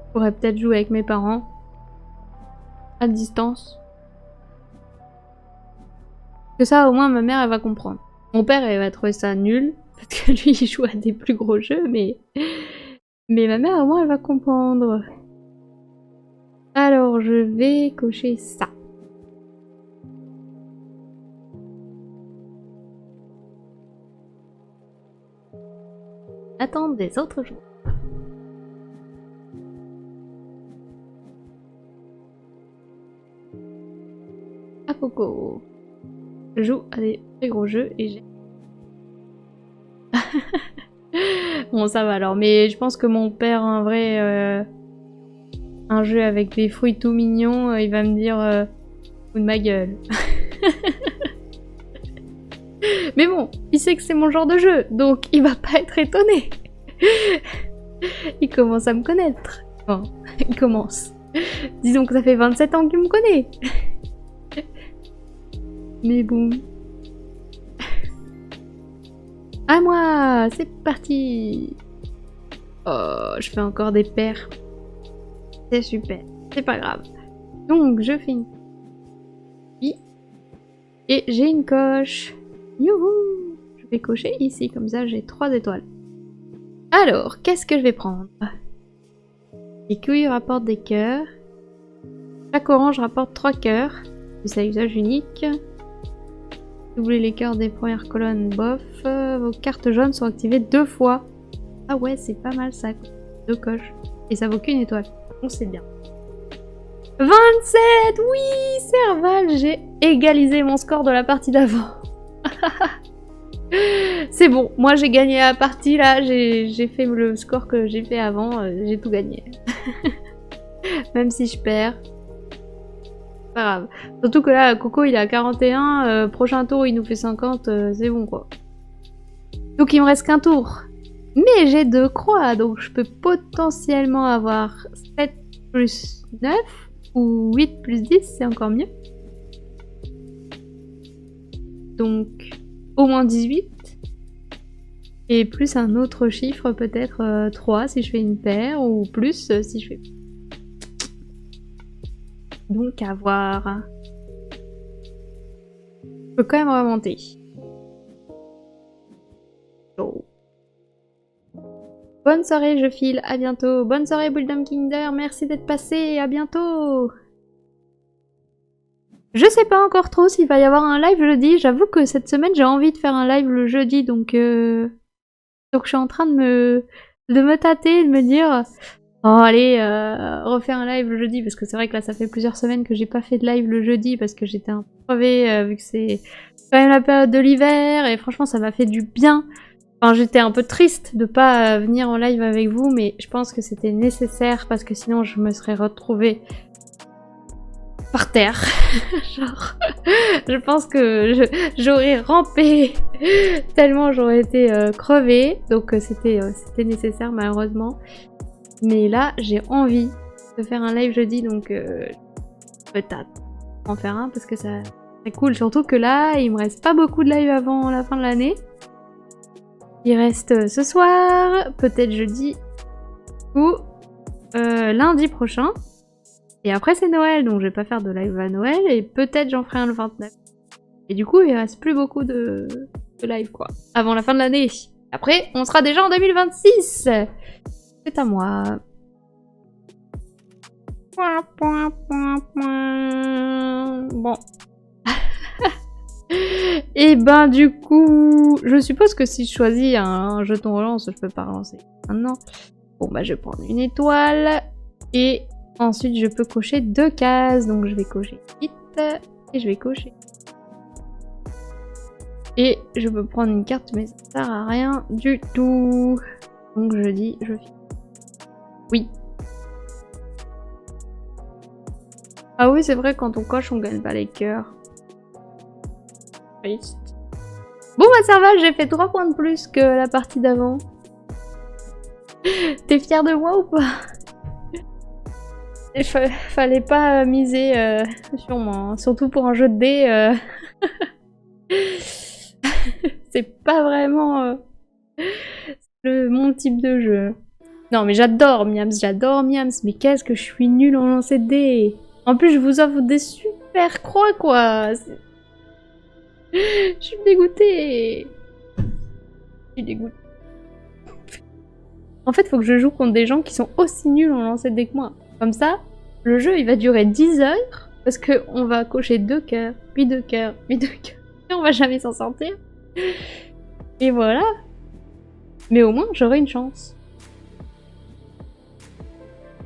Je pourrais peut-être jouer avec mes parents. À distance. Que ça, au moins, ma mère, elle va comprendre. Mon père, elle va trouver ça nul. Parce que lui, il joue à des plus gros jeux, mais... Mais ma mère, au moins, elle va comprendre. Alors, je vais cocher ça. Attendre des autres joueurs. À Coco. Je joue à des très gros jeux et j'ai... Bon, ça va alors, mais je pense que mon père, en vrai, un jeu avec des fruits tout mignons, il va me dire ou de ma gueule. Mais bon, il sait que c'est mon genre de jeu, donc il va pas être étonné. Il commence à me connaître. Bon, il commence. Disons que ça fait 27 ans qu'il me connaît. Mais bon. À moi, c'est parti. Oh, je fais encore des paires. C'est super, c'est pas grave. Donc, je fais une... Oui. Et j'ai une coche. Youhou! Je vais cocher ici, comme ça j'ai 3 étoiles. Alors, qu'est-ce que je vais prendre? Les couilles rapportent des cœurs. Chaque orange rapporte 3 cœurs. C'est à usage unique. Doublez les cœurs des premières colonnes, bof. Vos cartes jaunes sont activées 2 fois. Ah ouais, c'est pas mal ça. 2 coches. Et ça vaut qu'une étoile. Donc c'est bien. 27! Oui, Serval, j'ai égalisé mon score de la partie d'avant. C'est bon, moi j'ai gagné la partie là, j'ai fait le score que j'ai fait avant, j'ai tout gagné. Même si je perds. Pas grave. Surtout que là, Coco, il est à 41. Prochain tour, il nous fait 50. C'est bon, quoi. Donc, il me reste qu'un tour. Mais j'ai 2 croix. Donc, je peux potentiellement avoir 7 plus 9. Ou 8 plus 10, c'est encore mieux. Donc, au moins 18. Et plus un autre chiffre, peut-être 3 si je fais une paire, ou plus si je fais... Donc, à voir. Je peux quand même remonter. Oh. Bonne soirée, je file, à bientôt. Bonne soirée, Bulldom Kinder, merci d'être passé, à bientôt. Je sais pas encore trop s'il va y avoir un live jeudi. J'avoue que cette semaine, j'ai envie de faire un live le jeudi, donc je suis en train de me tâter, de me dire... Oh, allez, refaire un live le jeudi, parce que c'est vrai que là, ça fait plusieurs semaines que j'ai pas fait de live le jeudi, parce que j'étais un peu crevée, vu que c'est quand même la période de l'hiver, et franchement, ça m'a fait du bien. Enfin, j'étais un peu triste de pas venir en live avec vous, mais je pense que c'était nécessaire, parce que sinon, je me serais retrouvée par terre. Genre, je pense que j'aurais rampé tellement j'aurais été crevée, donc c'était nécessaire, malheureusement. Mais là, j'ai envie de faire un live jeudi, donc peut-être en faire un parce que ça c'est cool. Surtout que là, il me reste pas beaucoup de live avant la fin de l'année. Il reste ce soir, peut-être jeudi ou lundi prochain. Et après, c'est Noël, donc je vais pas faire de live à Noël et peut-être j'en ferai un le 29. Et du coup, il reste plus beaucoup de live quoi, avant la fin de l'année. Après, on sera déjà en 2026. C'est à moi. Bon. Et ben du coup, je suppose que si je choisis un jeton relance, je peux pas relancer maintenant. Bon bah je vais prendre une étoile. Et ensuite je peux cocher 2 cases. Donc je vais cocher 8 et je vais cocher. Et je peux prendre une carte mais ça sert à rien du tout. Donc je dis, je finis. Oui. Ah oui, c'est vrai, quand on coche, on gagne pas les cœurs. Triste. Bon bah ça va, j'ai fait 3 points de plus que la partie d'avant. T'es fier de moi ou pas? Il fallait pas miser sur moi, hein. Surtout pour un jeu de dés. C'est pas vraiment mon type de jeu. Non mais j'adore Miams, mais qu'est-ce que je suis nulle en lancer de dés. En plus je vous offre des super croix quoi. Je suis dégoûtée. En fait faut que je joue contre des gens qui sont aussi nuls en lancer de dés que moi. Comme ça, le jeu il va durer 10 heures parce qu'on va cocher 2 cœurs, puis 2 cœurs, puis 2 cœurs. Et on va jamais s'en sortir. Et voilà. Mais au moins j'aurai une chance.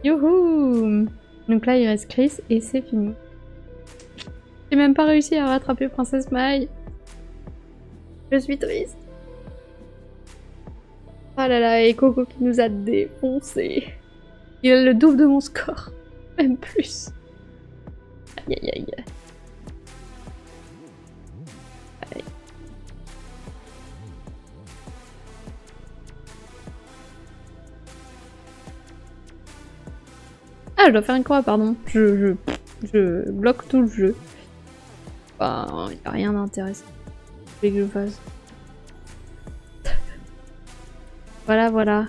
Youhou! Donc là, il reste Chris et c'est fini. J'ai même pas réussi à rattraper Princesse Maï. Je suis triste. Ah là là, et Coco qui nous a défoncé. Il a le double de mon score. Même plus. Aïe aïe aïe. Aïe. Ah, je dois faire une croix, pardon. Je bloque tout le jeu. Enfin, y a rien d'intéressant. Je vais que je fasse. Voilà, voilà.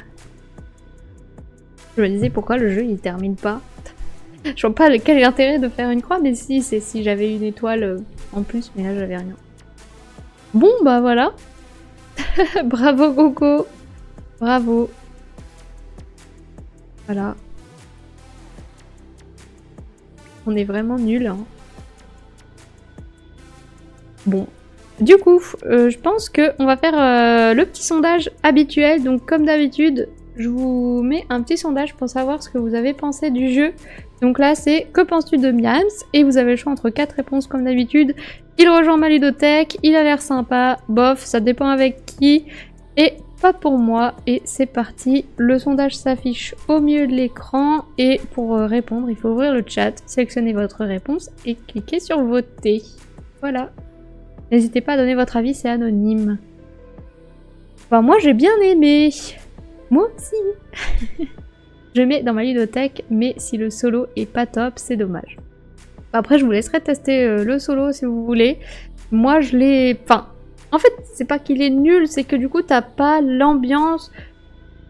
Je me disais pourquoi le jeu il termine pas. Je vois pas quel est l'intérêt de faire une croix, mais si, c'est si j'avais une étoile en plus, mais là j'avais rien. Bon, bah voilà. Bravo Coco. Bravo. Voilà. On est vraiment nuls. Hein. Bon. Du coup, je pense qu'on va faire le petit sondage habituel. Donc comme d'habitude, je vous mets un petit sondage pour savoir ce que vous avez pensé du jeu. Donc là, c'est « Que penses-tu de Miams ?» Et vous avez le choix entre 4 réponses comme d'habitude. Il rejoint ma ludothèque, il a l'air sympa, bof, ça dépend avec qui. Et pas pour moi. Et c'est parti, le sondage s'affiche au milieu de l'écran. Et pour répondre, il faut ouvrir le chat, sélectionner votre réponse et cliquer sur voter. Voilà. N'hésitez pas à donner votre avis, c'est anonyme. Enfin, moi j'ai bien aimé. Moi aussi. Je mets dans ma ludothèque, mais si le solo est pas top, c'est dommage. Après, je vous laisserai tester le solo si vous voulez. Moi, je l'ai... Enfin, en fait, c'est pas qu'il est nul, c'est que du coup, t'as pas l'ambiance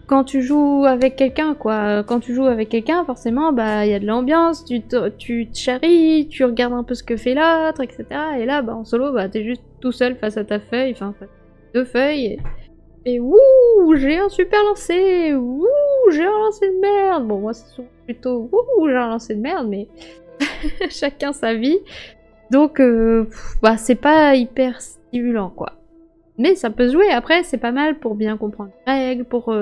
quand tu joues avec quelqu'un, quoi. Quand tu joues avec quelqu'un, forcément, bah, il y a de l'ambiance, tu te charries, tu regardes un peu ce que fait l'autre, etc. Et là, bah, en solo, bah, t'es juste tout seul face à ta feuille, enfin, deux feuilles, et wouh, j'ai un super lancer, wouh, j'ai un lancer de merde. Bon, moi, c'est plutôt wouh, j'ai un lancer de merde, mais chacun sa vie. Donc, bah, c'est pas hyper stimulant, quoi. Mais ça peut se jouer. Après, c'est pas mal pour bien comprendre les règles, pour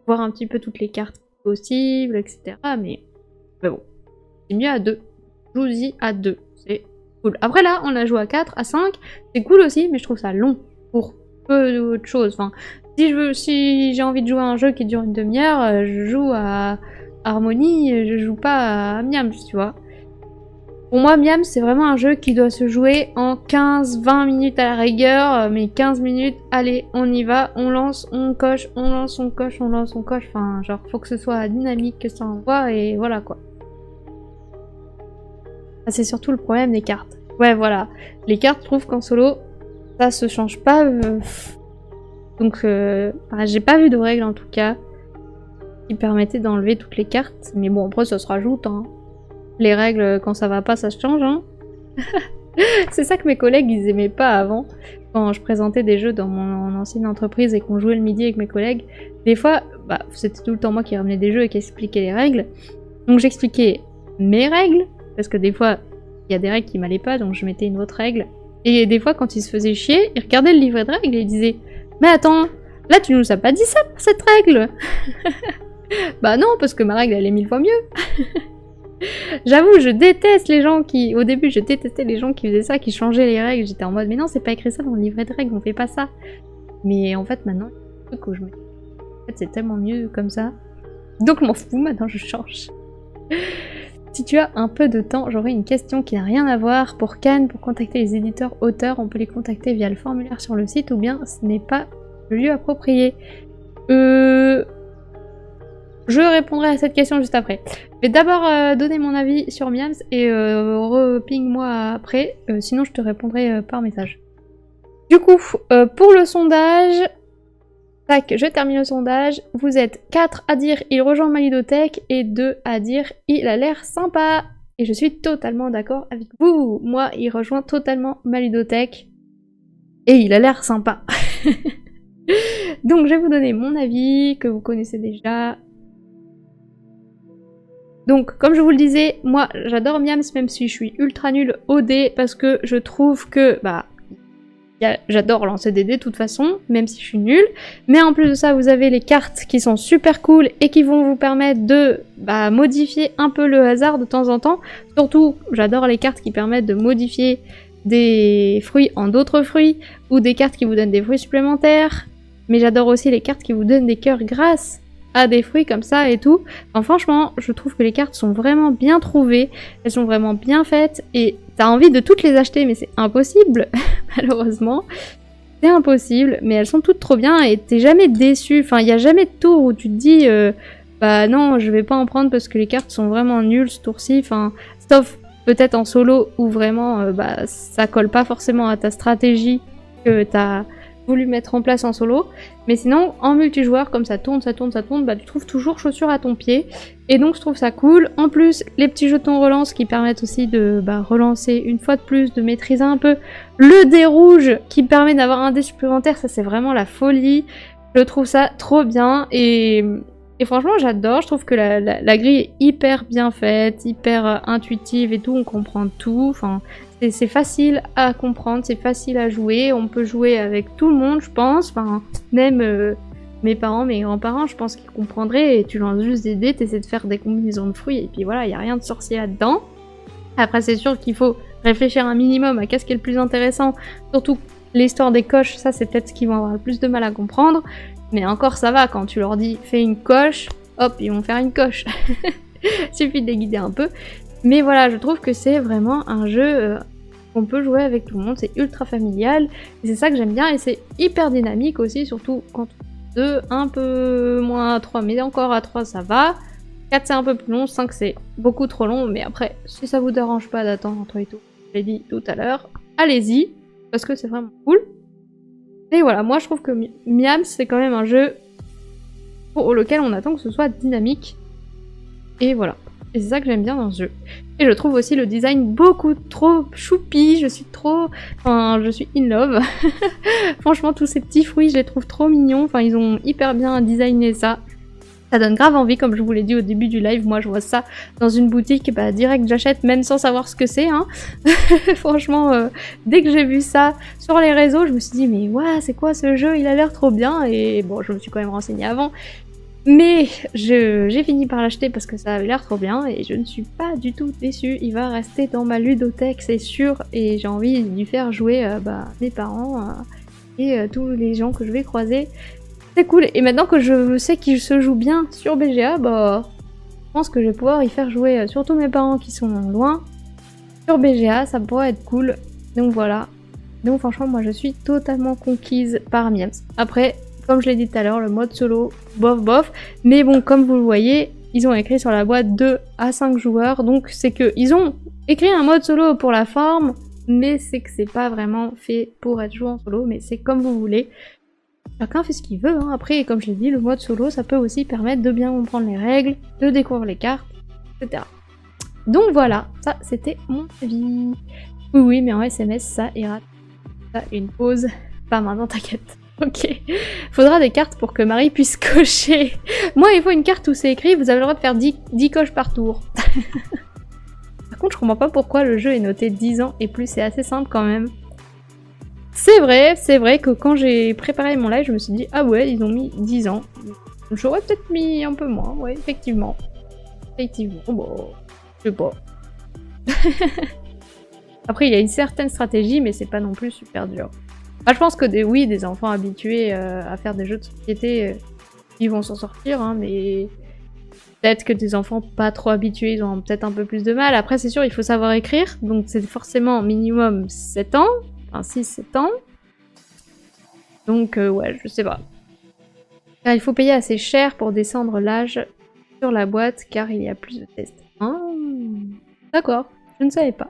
voir un petit peu toutes les cartes possibles, etc. Mais bon, c'est mieux à deux. Joue-y à deux. C'est cool. Après, là, on a joué à 4, à 5. C'est cool aussi, mais je trouve ça long pour peu d'autres choses. Enfin, si j'ai envie de jouer à un jeu qui dure une demi-heure, je joue à Harmony, je joue pas à Miams, tu vois. Pour moi, Miams, c'est vraiment un jeu qui doit se jouer en 15-20 minutes à la rigueur, mais 15 minutes, allez, on y va, on lance, on coche, on lance, on coche, on lance, on coche, enfin, genre, faut que ce soit dynamique, que ça envoie, et voilà, quoi. Ah, c'est surtout le problème des cartes. Ouais, voilà, les cartes, je trouve qu'en solo, ça se change pas, donc, j'ai pas vu de règles, en tout cas, qui permettaient d'enlever toutes les cartes, mais bon, après, ça se rajoute, hein. Les règles, quand ça va pas, ça se change, hein. C'est ça que mes collègues, ils aimaient pas avant. Quand je présentais des jeux dans mon ancienne entreprise et qu'on jouait le midi avec mes collègues, des fois, bah, c'était tout le temps moi qui ramenais des jeux et qui expliquais les règles. Donc j'expliquais mes règles, parce que des fois, il y a des règles qui m'allaient pas, donc je mettais une autre règle. Et des fois, quand ils se faisaient chier, ils regardaient le livret de règles et ils disaient « Mais attends, là tu nous as pas dit ça pour cette règle !» Bah non, parce que ma règle, elle est 1000 fois mieux. J'avoue, je déteste les gens qui... Au début, je détestais les gens qui faisaient ça, qui changeaient les règles. J'étais en mode, mais non, c'est pas écrit ça dans le livret de règles, on fait pas ça. Mais en fait, maintenant, il y a un truc où je me dis, en fait, c'est tellement mieux comme ça. Donc, je m'en fous, maintenant, je change. Si tu as un peu de temps, j'aurais une question qui n'a rien à voir. Pour Cannes, pour contacter les éditeurs auteurs, on peut les contacter via le formulaire sur le site ou bien ce n'est pas le lieu approprié. Je répondrai à cette question juste après. Je vais d'abord donner mon avis sur Miams et reping-moi après, sinon je te répondrai par message. Du coup, pour le sondage, tac, je termine le sondage. Vous êtes 4 à dire il rejoint ma ludothèque et 2 à dire il a l'air sympa. Et je suis totalement d'accord avec vous. Moi, il rejoint totalement ma ludothèque et il a l'air sympa. Donc je vais vous donner mon avis que vous connaissez déjà. Donc, comme je vous le disais, moi, j'adore Miams, même si je suis ultra nulle au dé, parce que je trouve que, bah, j'adore lancer des dés de toute façon, même si je suis nulle. Mais en plus de ça, vous avez les cartes qui sont super cool et qui vont vous permettre de modifier un peu le hasard de temps en temps. Surtout, j'adore les cartes qui permettent de modifier des fruits en d'autres fruits, ou des cartes qui vous donnent des fruits supplémentaires. Mais j'adore aussi les cartes qui vous donnent des cœurs grâce à des fruits comme ça et tout. Enfin, franchement, je trouve que les cartes sont vraiment bien trouvées, elles sont vraiment bien faites, et t'as envie de toutes les acheter, mais c'est impossible, malheureusement. C'est impossible, mais elles sont toutes trop bien, et t'es jamais déçu. Enfin, il n'y a jamais de tour où tu te dis bah non, je vais pas en prendre parce que les cartes sont vraiment nulles ce tour-ci, enfin, sauf peut-être en solo, où vraiment, ça colle pas forcément à ta stratégie que t'as voulu mettre en place en solo, mais sinon en multijoueur, comme ça tourne, bah tu trouves toujours chaussure à ton pied, et donc je trouve ça cool. En plus, les petits jetons relance qui permettent aussi de relancer une fois de plus, de maîtriser un peu le dé rouge qui permet d'avoir un dé supplémentaire, ça c'est vraiment la folie. Je trouve ça trop bien, et franchement j'adore. Je trouve que la grille est hyper bien faite, hyper intuitive et tout, on comprend tout, enfin c'est facile à comprendre, c'est facile à jouer, on peut jouer avec tout le monde je pense, enfin même mes parents, mes grands-parents, je pense qu'ils comprendraient, et tu lances juste des dés, t'essaies de faire des combinaisons de fruits, et puis voilà, il n'y a rien de sorcier là-dedans. Après c'est sûr qu'il faut réfléchir un minimum à qu'est-ce qui est le plus intéressant, surtout l'histoire des coches, ça c'est peut-être ce qu'ils vont avoir le plus de mal à comprendre. Mais encore ça va, quand tu leur dis fais une coche, hop, ils vont faire une coche. Suffit de les guider un peu. Mais voilà, je trouve que c'est vraiment un jeu qu'on peut jouer avec tout le monde, c'est ultra familial, et c'est ça que j'aime bien, et c'est hyper dynamique aussi, surtout quand on est 2, un peu moins à 3, mais encore à 3 ça va. 4 c'est un peu plus long, 5 c'est beaucoup trop long, mais après, si ça vous dérange pas d'attendre entre et tout, je l'ai dit tout à l'heure, allez-y, parce que c'est vraiment cool. Et voilà, moi je trouve que Miams c'est quand même un jeu pour lequel on attend que ce soit dynamique, et voilà. Et c'est ça que j'aime bien dans ce jeu. Et je trouve aussi le design beaucoup trop choupi, je suis in love. Franchement, tous ces petits fruits, je les trouve trop mignons, enfin ils ont hyper bien designé ça. Ça donne grave envie, comme je vous l'ai dit au début du live, moi je vois ça dans une boutique, bah direct j'achète, même sans savoir ce que c'est, hein. Franchement, dès que j'ai vu ça sur les réseaux, je me suis dit mais ouais, c'est quoi ce jeu, il a l'air trop bien, et bon, je me suis quand même renseignée avant. Mais j'ai fini par l'acheter parce que ça avait l'air trop bien et je ne suis pas du tout déçue. Il va rester dans ma ludothèque, c'est sûr, et j'ai envie de lui faire jouer mes parents et tous les gens que je vais croiser. C'est cool. Et maintenant que je sais qu'il se joue bien sur BGA, bah, je pense que je vais pouvoir y faire jouer surtout mes parents qui sont loin. Sur BGA, ça pourrait être cool. Donc voilà. Donc franchement, moi je suis totalement conquise par Miams. Après, comme je l'ai dit tout à l'heure, le mode solo, bof bof. Mais bon, comme vous le voyez, ils ont écrit sur la boîte 2 à 5 joueurs. Donc c'est que ils ont écrit un mode solo pour la forme, mais c'est que c'est pas vraiment fait pour être joué en solo, mais c'est comme vous voulez. Chacun fait ce qu'il veut, hein. Après, comme je l'ai dit, le mode solo, ça peut aussi permettre de bien comprendre les règles, de découvrir les cartes, etc. Donc voilà, ça c'était mon avis. Oui, mais en SMS, ça ira. Ça, une pause. Pas maintenant, t'inquiète. Ok. Faudra des cartes pour que Marie puisse cocher. Moi, il faut une carte où c'est écrit, vous avez le droit de faire 10 coches par tour. Par contre, je comprends pas pourquoi le jeu est noté 10 ans et plus, c'est assez simple quand même. C'est vrai que quand j'ai préparé mon live, je me suis dit, ah ouais, ils ont mis 10 ans. J'aurais peut-être mis un peu moins, ouais, effectivement. Effectivement, bon, je sais pas. Après, il y a une certaine stratégie, mais c'est pas non plus super dur. Bah, je pense que des enfants habitués à faire des jeux de société, ils vont s'en sortir, hein, mais peut-être que des enfants pas trop habitués, ils ont peut-être un peu plus de mal. Après, c'est sûr, il faut savoir écrire, donc c'est forcément minimum 7 ans, enfin 6-7 ans. Donc, ouais, je sais pas. Car il faut payer assez cher pour descendre l'âge sur la boîte, car il y a plus de tests. Ah, d'accord, je ne savais pas.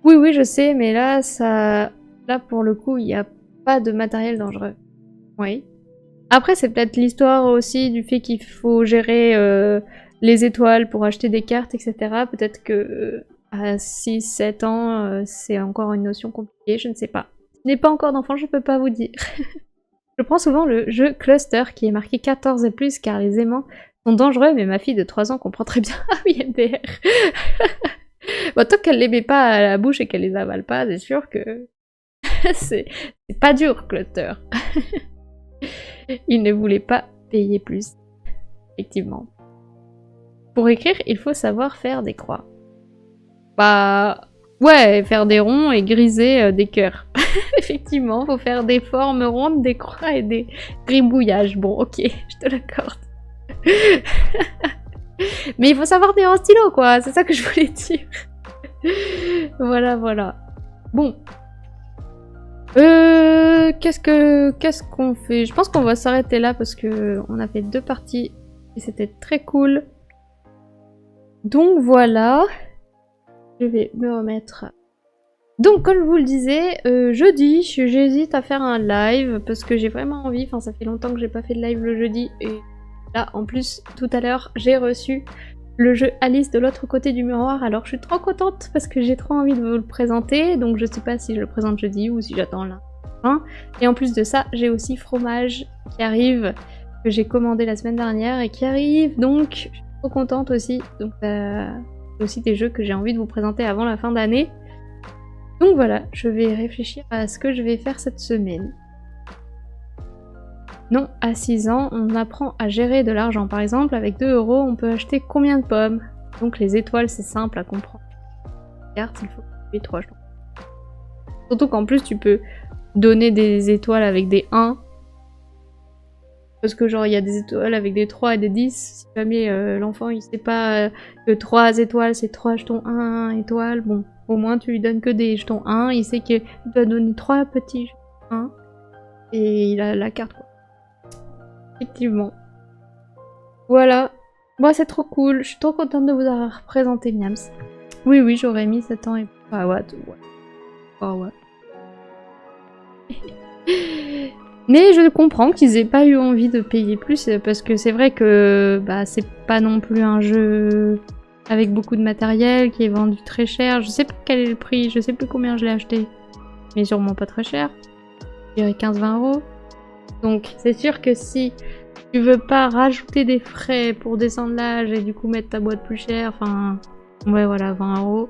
Oui, je sais, mais là, là, pour le coup, il n'y a pas de matériel dangereux. Oui. Après, c'est peut-être l'histoire aussi du fait qu'il faut gérer les étoiles pour acheter des cartes, etc. Peut-être que à 6-7 ans, c'est encore une notion compliquée, je ne sais pas. Je n'ai pas encore d'enfant, je peux pas vous dire. Je prends souvent le jeu Cluster qui est marqué 14 et plus car les aimants sont dangereux, mais ma fille de 3 ans comprend très bien. Ah oui, MDR. Bon, tant qu'elle les met pas à la bouche et qu'elle les avale pas, c'est sûr que c'est pas dur, Cluster. Il ne voulait pas payer plus. Effectivement. Pour écrire, il faut savoir faire des croix. Bah... ouais, faire des ronds et griser des cœurs. Effectivement, faut faire des formes rondes, des croix et des gribouillages. Bon, ok, je te l'accorde. Mais il faut savoir tenir un stylo, quoi. C'est ça que je voulais dire. Voilà. Bon. Qu'est-ce qu'on fait? Je pense qu'on va s'arrêter là parce que on a fait 2 parties et c'était très cool. Donc voilà. Je vais me remettre. Donc comme je vous le disais, jeudi, j'hésite à faire un live parce que j'ai vraiment envie. Enfin, ça fait longtemps que j'ai pas fait de live le jeudi et là, en plus, tout à l'heure, j'ai reçu le jeu Alice de l'autre côté du miroir. Alors je suis trop contente parce que j'ai trop envie de vous le présenter. Donc je sais pas si je le présente jeudi ou si j'attends là. Et en plus de ça, j'ai aussi Fromage qui arrive, que j'ai commandé la semaine dernière et qui arrive. Donc je suis trop contente aussi. Donc c'est aussi des jeux que j'ai envie de vous présenter avant la fin d'année. Donc voilà, je vais réfléchir à ce que je vais faire cette semaine. Non, à 6 ans, on apprend à gérer de l'argent. Par exemple, avec 2 €, on peut acheter combien de pommes? Donc les étoiles, c'est simple à comprendre. Carte, il faut payer 3 jours. Surtout qu'en plus, tu peux donner des étoiles avec des 1. Parce que genre il y a des étoiles avec des 3 et des 10, si jamais l'enfant il sait pas que 3 étoiles c'est 3 jetons 1 étoile, bon, au moins tu lui donnes que des jetons 1, il sait qu'il doit donner 3 petits jetons 1, et il a la carte quoi. Effectivement. Voilà. Moi c'est trop cool, je suis trop contente de vous avoir présenté Miams. Oui oui j'aurais mis 7 ans et... Ah ouais. Oh ouais. Mais je comprends qu'ils aient pas eu envie de payer plus, parce que c'est vrai que bah, c'est pas non plus un jeu avec beaucoup de matériel qui est vendu très cher. Je sais pas quel est le prix, je sais plus combien je l'ai acheté, mais sûrement pas très cher. Je dirais 15-20 €. Donc c'est sûr que si tu veux pas rajouter des frais pour descendre l'âge et du coup mettre ta boîte plus chère, enfin ouais voilà 20 €.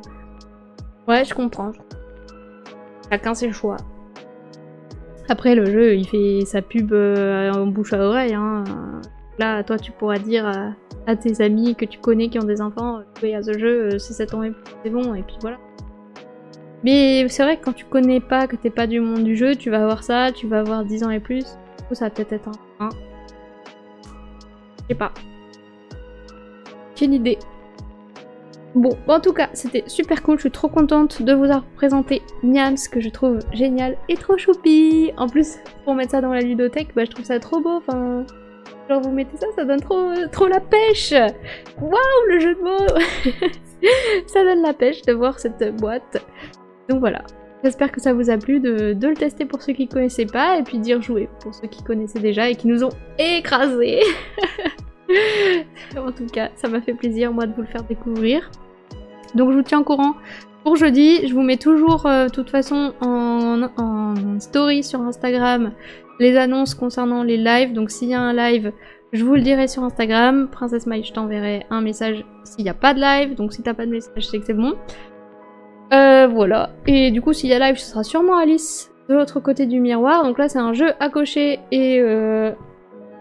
Ouais je comprends. Chacun ses choix. Après, le jeu, il fait sa pub en bouche à oreille. Hein. Là, toi, tu pourras dire à tes amis que tu connais qui ont des enfants, jouer à ce jeu, c'est 7 ans et plus, c'est bon, et puis voilà. Mais c'est vrai que quand tu connais pas, que t'es pas du monde du jeu, tu vas avoir ça, tu vas avoir 10 ans et plus. Du coup, ça va peut-être être un... Je sais pas. J'ai une idée. Bon, en tout cas, c'était super cool, je suis trop contente de vous avoir présenté Miams, que je trouve génial et trop choupi. En plus, pour mettre ça dans la ludothèque, bah je trouve ça trop beau, enfin... Genre vous mettez ça, ça donne trop la pêche. Waouh, le jeu de mots. Ça donne la pêche de voir cette boîte. Donc voilà, j'espère que ça vous a plu de le tester pour ceux qui connaissaient pas, et puis d'y rejouer pour ceux qui connaissaient déjà et qui nous ont écrasés. En tout cas, ça m'a fait plaisir moi de vous le faire découvrir. Donc je vous tiens au courant pour jeudi. Je vous mets toujours, de toute façon, en story sur Instagram, les annonces concernant les lives. Donc s'il y a un live, je vous le dirai sur Instagram. Princesse Maï, je t'enverrai un message s'il n'y a pas de live. Donc si t'as pas de message, c'est que c'est bon. Voilà. Et du coup, s'il y a live, ce sera sûrement Alice de l'autre côté du miroir. Donc là, c'est un jeu à cocher et...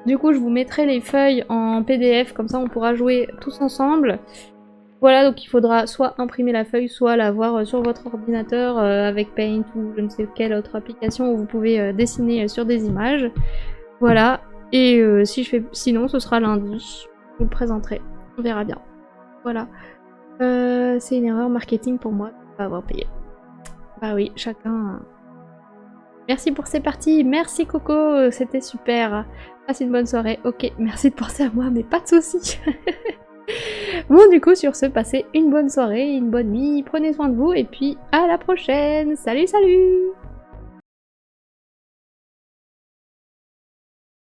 Du coup, je vous mettrai les feuilles en PDF, comme ça on pourra jouer tous ensemble. Voilà, donc il faudra soit imprimer la feuille, soit la voir sur votre ordinateur avec Paint ou je ne sais quelle autre application où vous pouvez dessiner sur des images. Voilà, et si je fais... sinon ce sera lundi, je vous le présenterai, on verra bien. Voilà, c'est une erreur marketing pour moi de pas avoir payé. Bah oui, chacun... Merci pour ces parties, merci Coco, c'était super. Passe une bonne soirée, ok, merci de penser à moi, mais pas de soucis. Bon, du coup, sur ce, passez une bonne soirée, une bonne nuit, prenez soin de vous, et puis à la prochaine. Salut, salut!